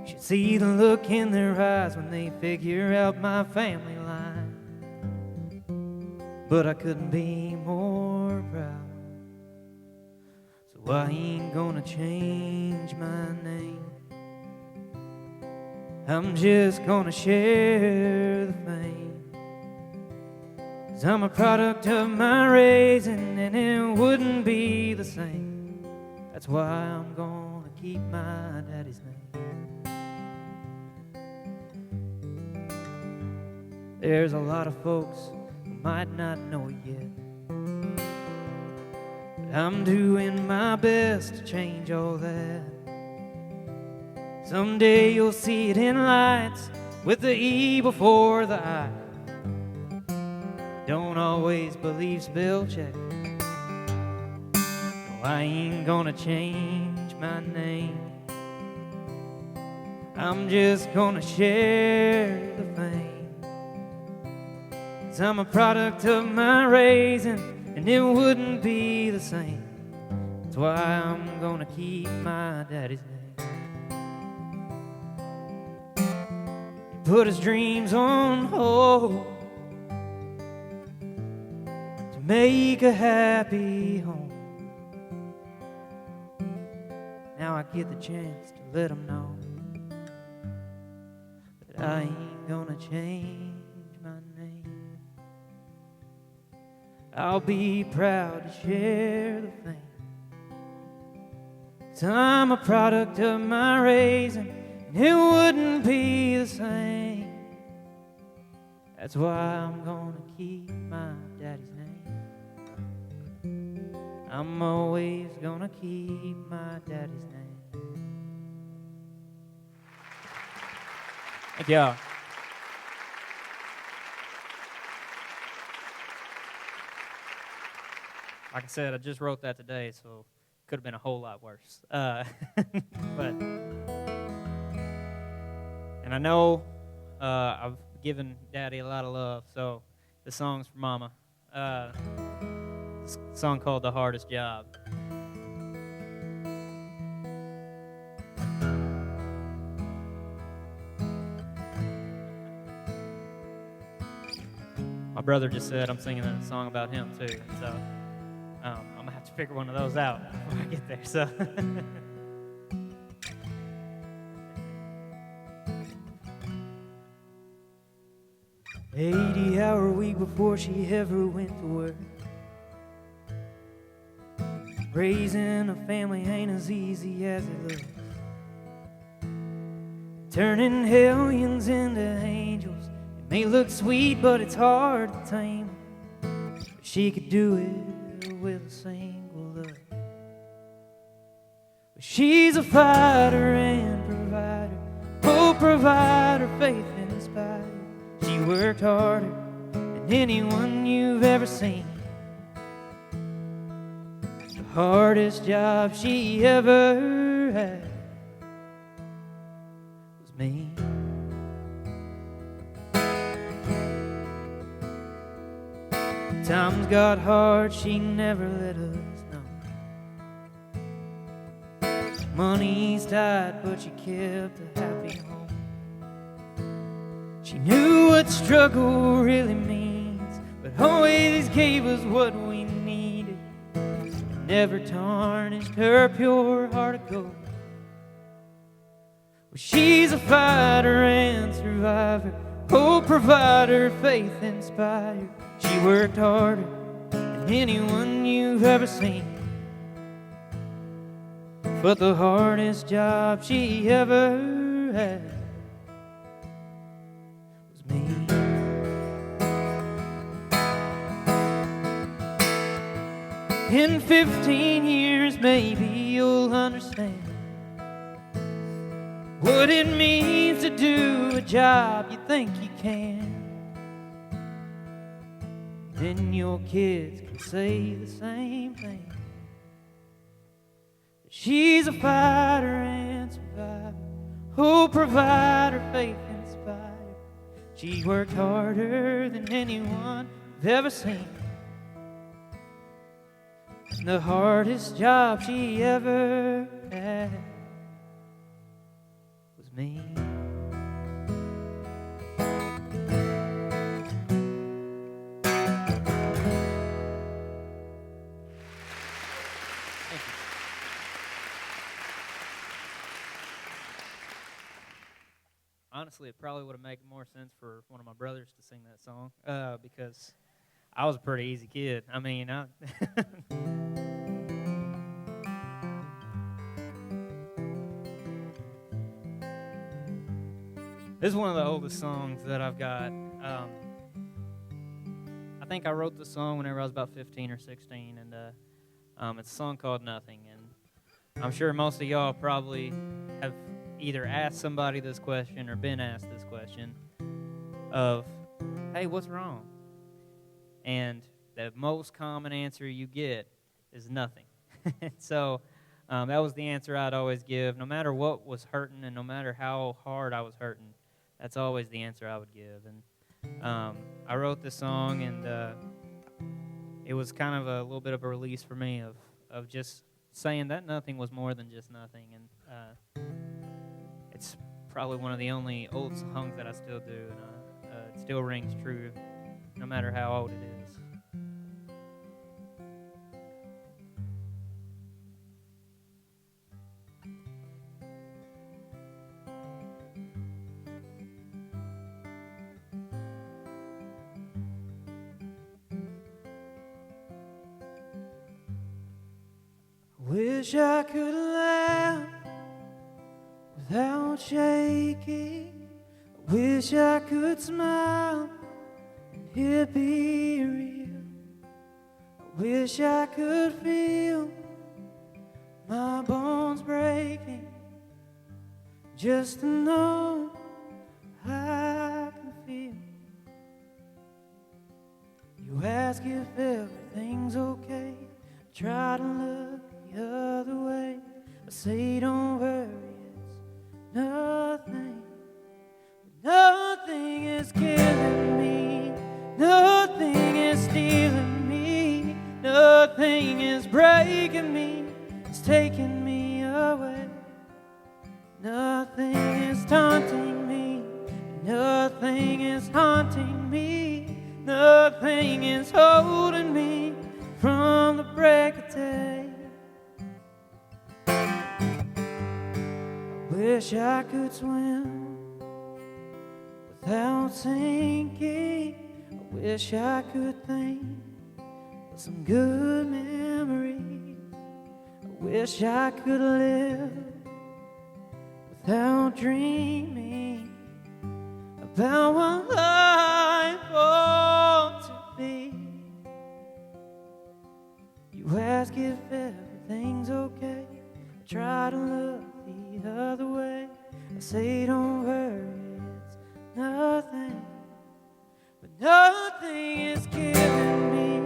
You should see the look in their eyes when they figure out my family line. But I couldn't be more proud. So I ain't gonna change my name. I'm just gonna share the fame. 'Cause I'm a product of my raising, and it wouldn't be the same. That's why I'm gonna keep my daddy's name. There's a lot of folks who might not know it yet, but I'm doing my best to change all that. Someday you'll see it in lights with the E before the I. Don't always believe spell check. No, I ain't gonna change my name. I'm just gonna share the fame. 'Cause I'm a product of my raising, and it wouldn't be the same. That's why I'm gonna keep my daddy's name. Put his dreams on hold to make a happy home. Now I get the chance to let him know that I ain't gonna change my name. I'll be proud to share the fame. 'Cause I'm a product of my raising, and it wouldn't be the same. That's why I'm gonna keep my daddy's name. I'm always gonna keep my daddy's name. Thank y'all. Like I said, I just wrote that today, so it could have been a whole lot worse. And I know I've given Daddy a lot of love, so the song's for Mama. It's a song called The Hardest Job. My brother just said I'm singing a song about him too, so I'm gonna have to figure one of those out before I get there. So. 80-hour week before she ever went to work. Raising a family ain't as easy as it looks. Turning hellions into angels, it may look sweet, but it's hard to tame. But she could do it with a single look. But she's a fighter and provider, oh, provider, faith inspired. She worked harder than anyone you've ever seen. The hardest job she ever had was me. Times got hard, she never let us know. Money's tight, but she kept a happy home. She knew what struggle really means, but always gave us what we needed. Never tarnished her pure heart of gold. Well, she's a fighter and survivor, oh, provider, faith inspired. She worked harder than anyone you've ever seen. But the hardest job she ever had was me. In 15 years, maybe you'll understand what it means to do a job you think you can. Then your kids can say the same thing. She's a fighter and survivor, oh, provider, faith inspired. She worked harder than anyone I've ever seen. The hardest job she ever had was me. Honestly, it probably would have made more sense for one of my brothers to sing that song because I was a pretty easy kid. I mean, this is one of the oldest songs that I've got. I think I wrote the song whenever I was about 15 or 16, and it's a song called Nothing. And I'm sure most of y'all probably have either asked somebody this question or been asked this question of, hey, what's wrong? And the most common answer you get is nothing. So that was the answer I'd always give. No matter what was hurting and no matter how hard I was hurting, that's always the answer I would give. And I wrote this song, and it was kind of a little bit of a release for me of just saying that nothing was more than just nothing. And it's probably one of the only old songs that I still do, and it still rings true no matter how old it is. Wish I could laugh without shaking. I wish I could smile and it be real. I wish I could feel my bones breaking just to know I can feel. You ask if everything's okay. I try to look the other way. I say don't worry, it's nothing. Nothing is killing me. Nothing is stealing me. Nothing is breaking me. It's taking me away. Nothing is taunting me. Nothing is haunting me. Nothing is holding me from the break of day. I wish I could swim without sinking. I wish I could think of some good memories. I wish I could live without dreaming about what life ought to be. You ask if everything's okay. I try to look the other way. I say don't worry, it's nothing. But nothing is killing me.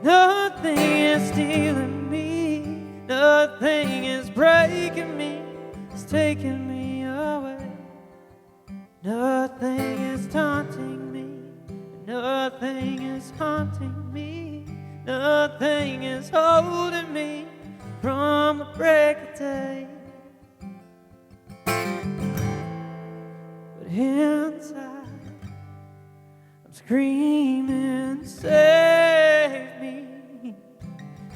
Nothing is stealing me. Nothing is breaking me. It's taking me away. Nothing is taunting me. Nothing is haunting me. Nothing is holding me from the break of day. But inside, I'm screaming, save me,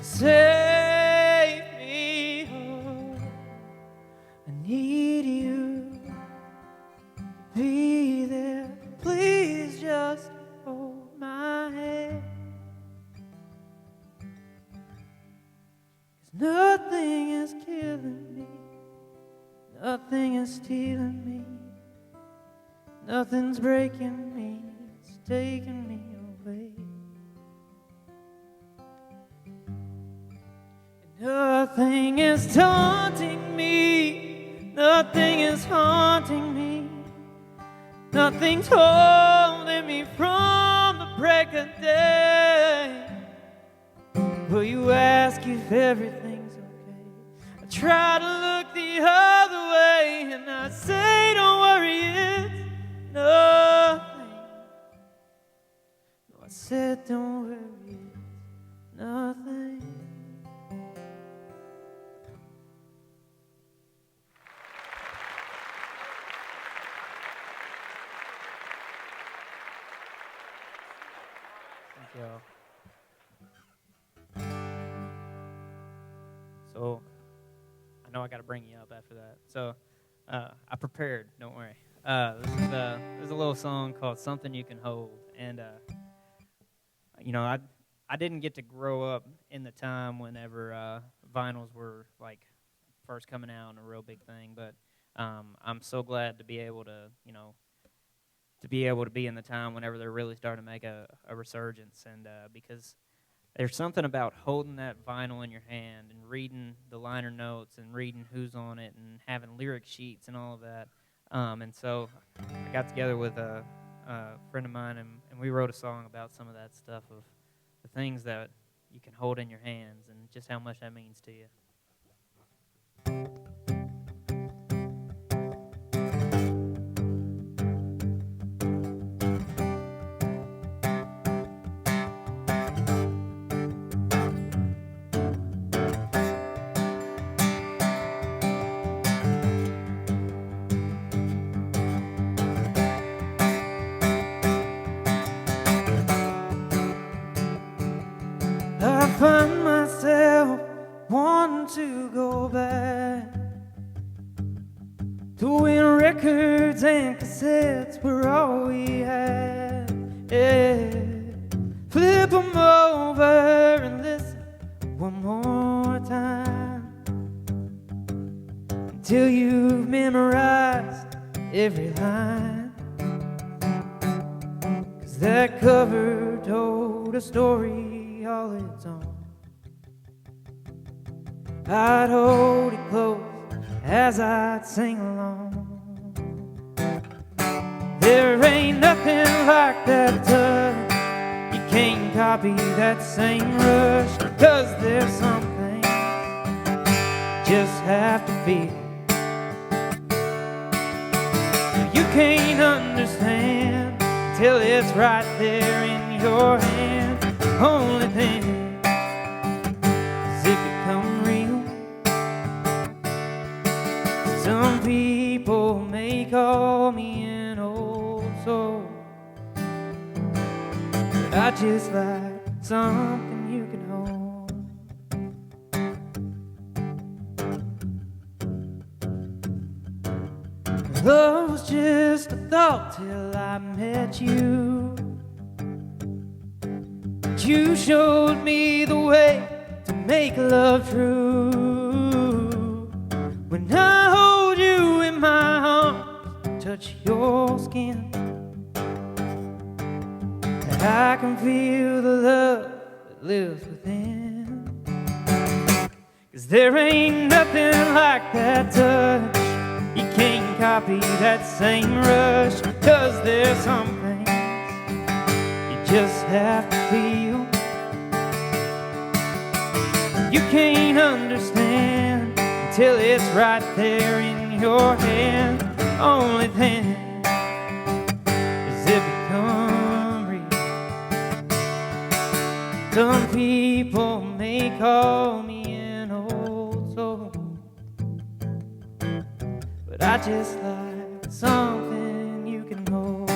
save me, oh, I need you to be there. Please just hold my hand. 'Cause nothing is killing me. Nothing is stealing me. Nothing's breaking me. It's taking me away. And nothing is taunting me. Nothing is haunting me. Nothing's holding me from the break of day. Will you ask if everything's okay? I try to look the other way, and I say don't worry, it's nothing. said, don't worry, it's nothing. Thank y'all. So, I know I got to bring you up after that. So, I prepared, don't worry. There's a little song called Something You Can Hold. And, you know, I didn't get to grow up in the time whenever vinyls were, like, first coming out and a real big thing. But I'm so glad to be able to, you know, to be able to be in the time whenever they're really starting to make a resurgence. And because there's something about holding that vinyl in your hand and reading the liner notes and reading who's on it and having lyric sheets and all of that. And so I got together with a friend of mine, and we wrote a song about some of that stuff, of the things that you can hold in your hands and just how much that means to you. I find myself wanting to go back to when records and cassettes were all we had. Yeah. Flip them over and listen one more time until you've memorized every line. 'Cause that cover told a story all its own. I'd hold it close as I'd sing along. There ain't nothing like that touch. You can't copy that same rush. 'Cause there's something just have to feel. You can't understand till it's right there in your hand. Only then does it become real. Some people may call me an old soul, but I just like something you can hold. Love was just a thought till I met you. You showed me the way to make love true. When I hold you in my arms, touch your skin, and I can feel the love that lives within. 'Cause there ain't nothing like that touch. You can't copy that same rush. 'Cause there's some things you just have to feel. You can't understand until it's right there in your hand. Only then does it become real. Some people may call me an old soul, but I just like something you can hold.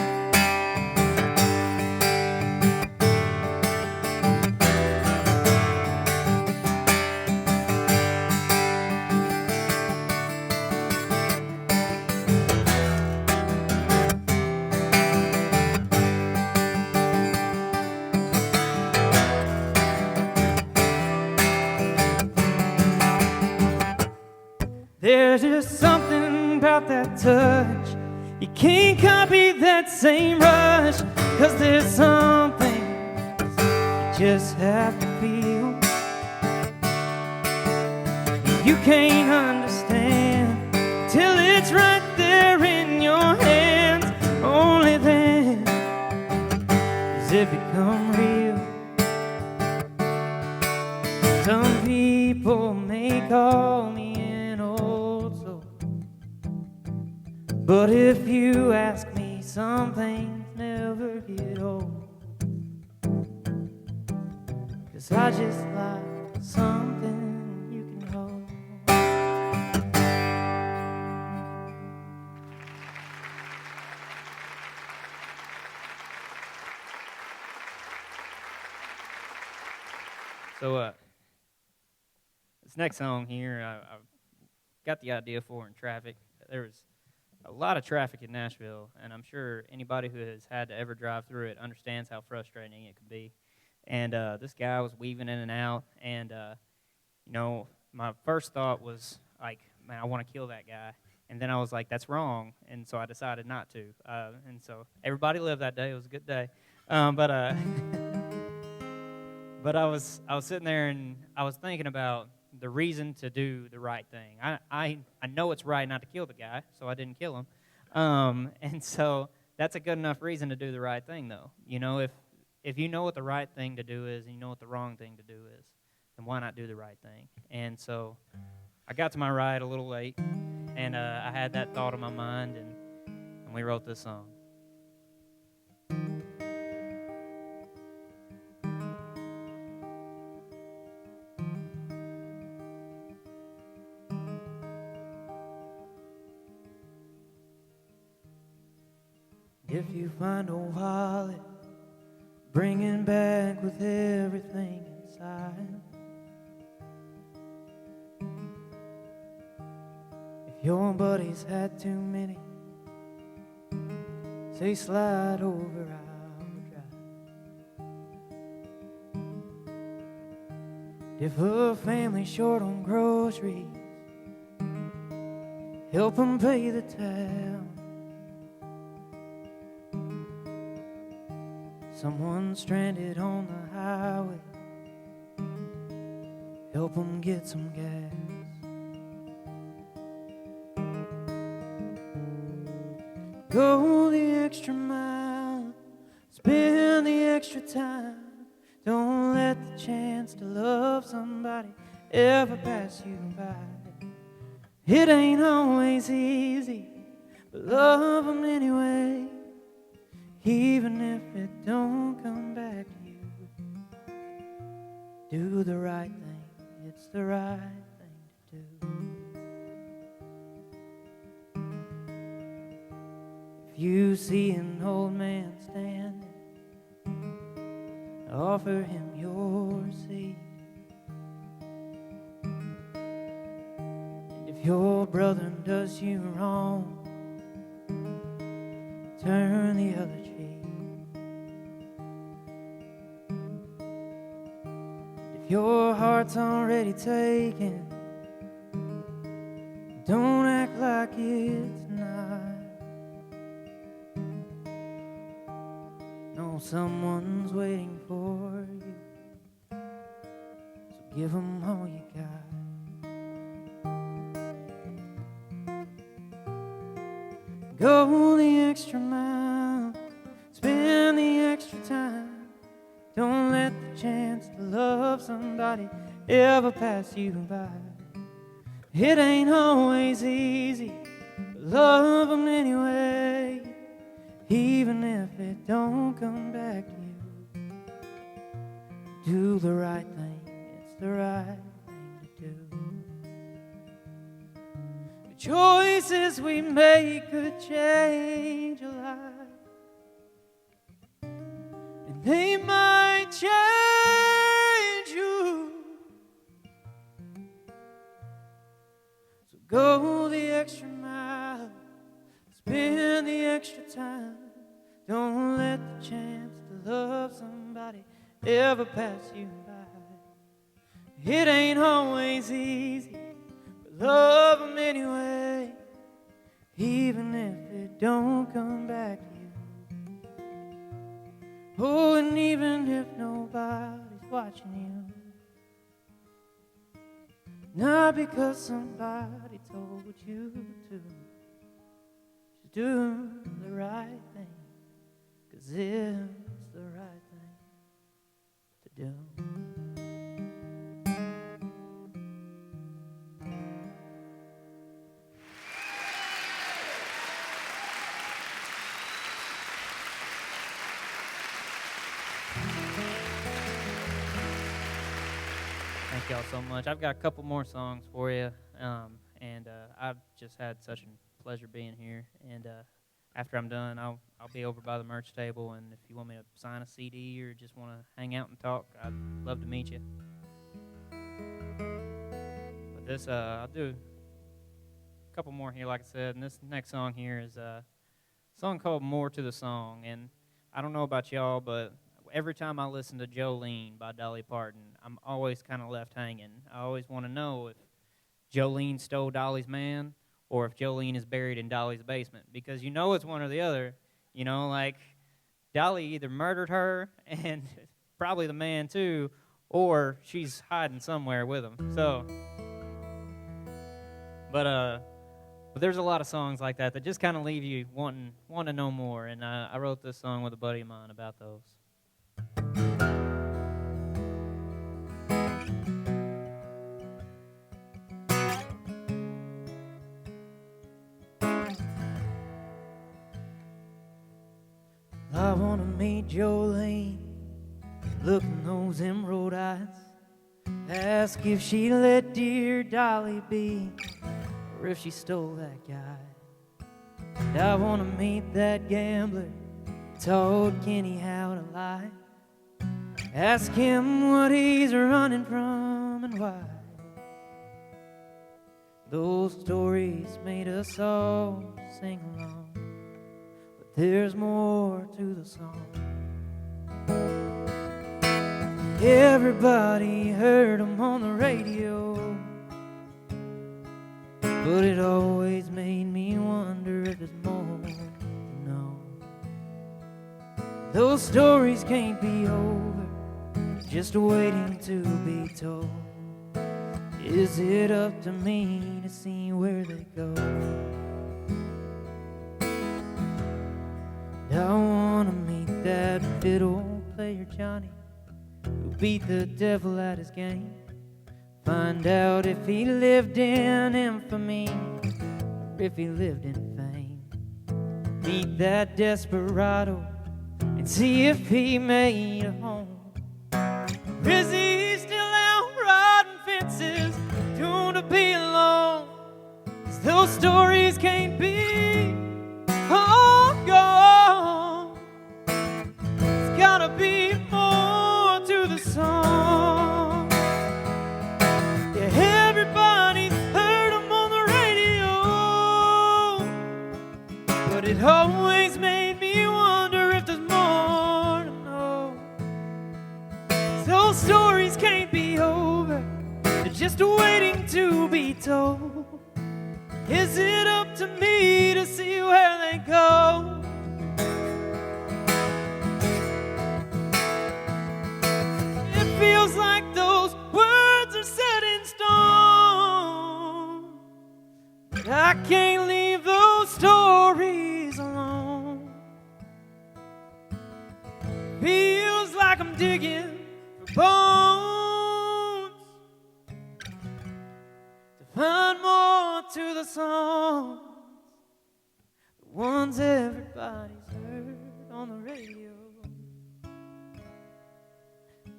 There's just something about that touch. You can't copy that same rush. 'Cause there's something you just have to feel. You can't understand till it's right there in your hands. Only then does it become real. Some people may call me an old soul, but if you ask me, some things never get old. 'cause I just like something you can hold. So, this next song here, I got the idea for in traffic. There was a lot of traffic in Nashville, and I'm sure anybody who has had to ever drive through it understands how frustrating it can be. And this guy was weaving in and out, and my first thought was like, man, I want to kill that guy. And then I was like, that's wrong, and so I decided not to. And so everybody lived that day. It was a good day. But But I was sitting there and I was thinking about the reason to do the right thing. I know it's right not to kill the guy, so I didn't kill him. And so that's a good enough reason to do the right thing, though. You know, if you know what the right thing to do is and you know what the wrong thing to do is, then why not do the right thing? And so I got to my ride a little late, and I had that thought in my mind, and we wrote this song. If you find a wallet, bring it back with everything inside. If your buddies had too many, say slide over, I'll drive. If a family's short on groceries, help them pay the tab. Someone stranded on the highway, help them get some gas. Go the extra mile, spend the extra time. Don't let the chance to love somebody ever pass you by. It ain't always easy, but love them anyway. Even if it don't come back to you, do the right thing, it's the right thing to do. If you see an old man standing, offer him your seat. And if your brother does you wrong, turn the other cheek. If your heart's already taken, don't act like it's not. No, someone's waiting for you, so give them all you got. Go the extra mile, spend the extra time. Don't let the chance to love somebody ever pass you by. It ain't always easy, but love them anyway. Even if it don't come back to you, do the right thing, it's the right thing to do. Choices we make could change a life, and they might change you. So go the extra mile, spend the extra time. Don't let the chance to love somebody ever pass you by. It ain't always easy, love them anyway, even if it don't come back to you. Oh, and even if nobody's watching you, not because somebody told you to, just do the right thing, 'cause it's the right thing to do. Thank y'all so much. I've got a couple more songs for you, and I've just had such a pleasure being here. And after I'm done, I'll be over by the merch table, and if you want me to sign a CD or just want to hang out and talk, I'd love to meet you. But this, I'll do a couple more here, like I said, and this next song here is a song called More to the Song. And I don't know about y'all, but every time I listen to Jolene by Dolly Parton, I'm always kind of left hanging. I always want to know if Jolene stole Dolly's man or if Jolene is buried in Dolly's basement, because you know it's one or the other. You know, like Dolly either murdered her and probably the man too, or she's hiding somewhere with him. So, but there's a lot of songs like that just kind of leave you wanting to know more. And I wrote this song with a buddy of mine about those. I want to meet Jolene, look in those emerald eyes, ask if she let dear Dolly be, or if she stole that guy. And I want to meet that gambler, told Kenny how to lie, ask him what he's running from and why. Those stories made us all sing along, there's more to the song. Everybody heard them on the radio, but it always made me wonder if there's more to know. Those stories can't be over, just waiting to be told. Is it up to me to see where they go? I want to meet that fiddle player Johnny, who beat the devil at his game. Find out if he lived in infamy, or if he lived in fame. Meet that desperado and see if he made a home. Or is he still out riding fences, doomed to be alone? 'Cause those stories can't be all gone. Gotta be more to the song. Yeah, everybody heard them on the radio, but it always made me wonder if there's more to know. Those stories can't be over, they're just waiting to be told. Is it up to me to see where they go? Feels like those words are set in stone, but I can't leave those stories alone. Feels like I'm digging for bones to find more to the songs, the ones everybody's heard on the radio.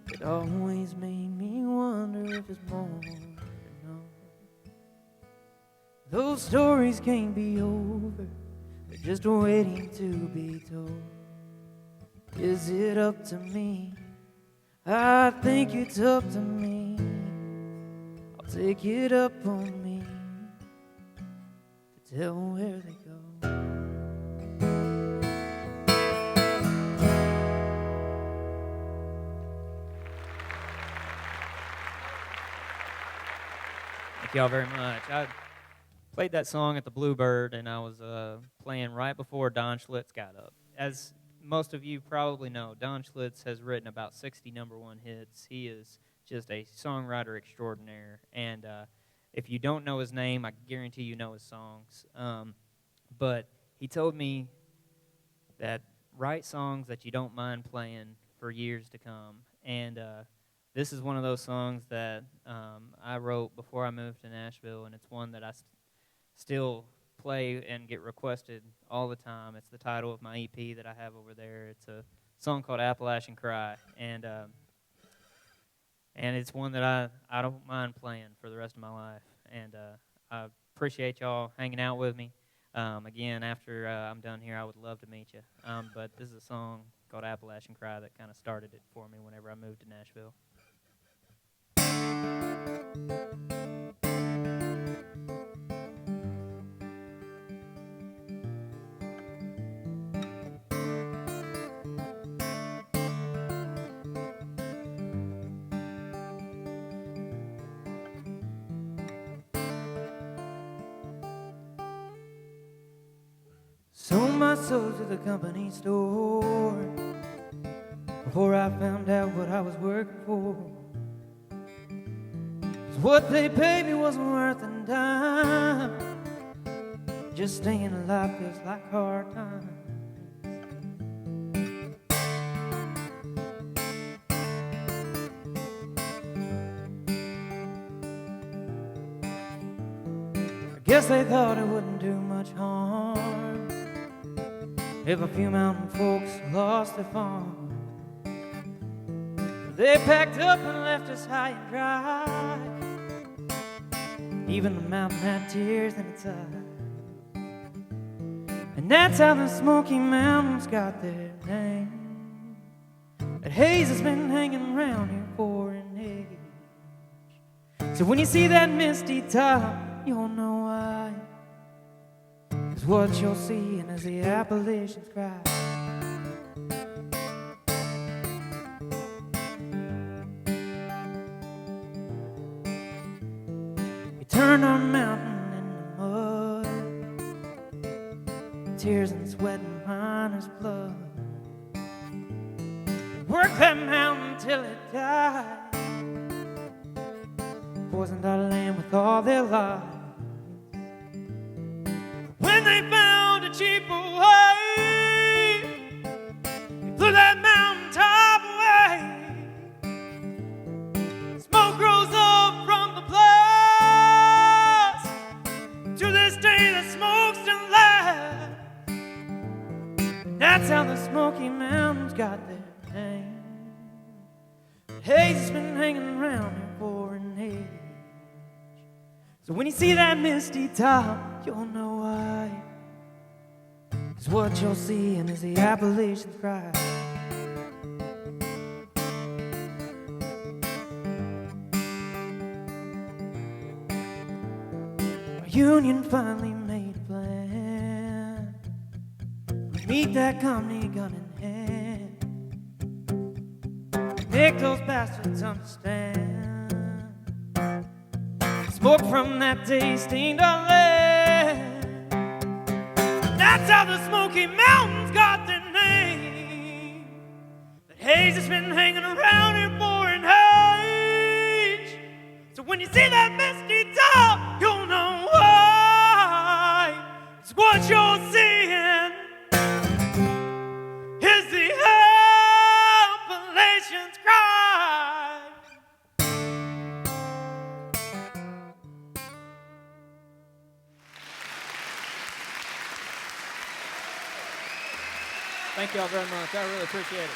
It always made me wonder if there's more to know. Those stories can't be over, they're just waiting to be told. Is it up to me? I think it's up to me. I'll take it up on me to tell where they go. Thank y'all very much. I played that song at the Bluebird, and I was playing right before Don Schlitz got up. As most of you probably know, Don Schlitz has written about 60 #1 hits. He is just a songwriter extraordinaire, and if you don't know his name, I guarantee you know his songs. But he told me that write songs that you don't mind playing for years to come, and this is one of those songs that I wrote before I moved to Nashville, and it's one that I still play and get requested all the time. It's the title of my EP that I have over there. It's a song called Appalachian Cry, and and it's one that I don't mind playing for the rest of my life. And I appreciate y'all hanging out with me. Again, after I'm done here, I would love to meet you. But this is a song called Appalachian Cry that kind of started it for me whenever I moved to Nashville. Sold my soul to the company store before I found out what I was working for. 'Cause what they paid me wasn't worth a dime. Just staying alive feels like hard times. I guess they thought it wouldn't do much harm if a few mountain folks lost their farm. They packed up and left us high and dry. Even the mountain had tears in its eyes. And that's how the Smoky Mountains got their name. That haze has been hanging around here for an age. So when you see that misty top, you'll know why. 'Cause what you're seeing is the Appalachians cry. We turned our mountain into mud, tears and sweat and miner's blood. Worked that mountain till it died, poisoned our land with all their lies. When they found a cheaper way, they blew that mountain top away. Smoke rose up from the blast. To this day the smoke still lasts. That's how the Smoky Mountains got their name. The haze has been hanging around here for an age. So when you see that misty top, you'll know why. 'Cause what you're seeing is the Appalachians cry. Our union finally made a plan. We meet that company gun in hand. Make those bastards understand. Smoke from that day stained our land. That's how the Smoky Mountains got their name. The haze has been hanging around here for an age. So when you see that misty top, you'll know why. It's what you're seeing is the Appalachians cry. Thank y'all very much. I really appreciate it.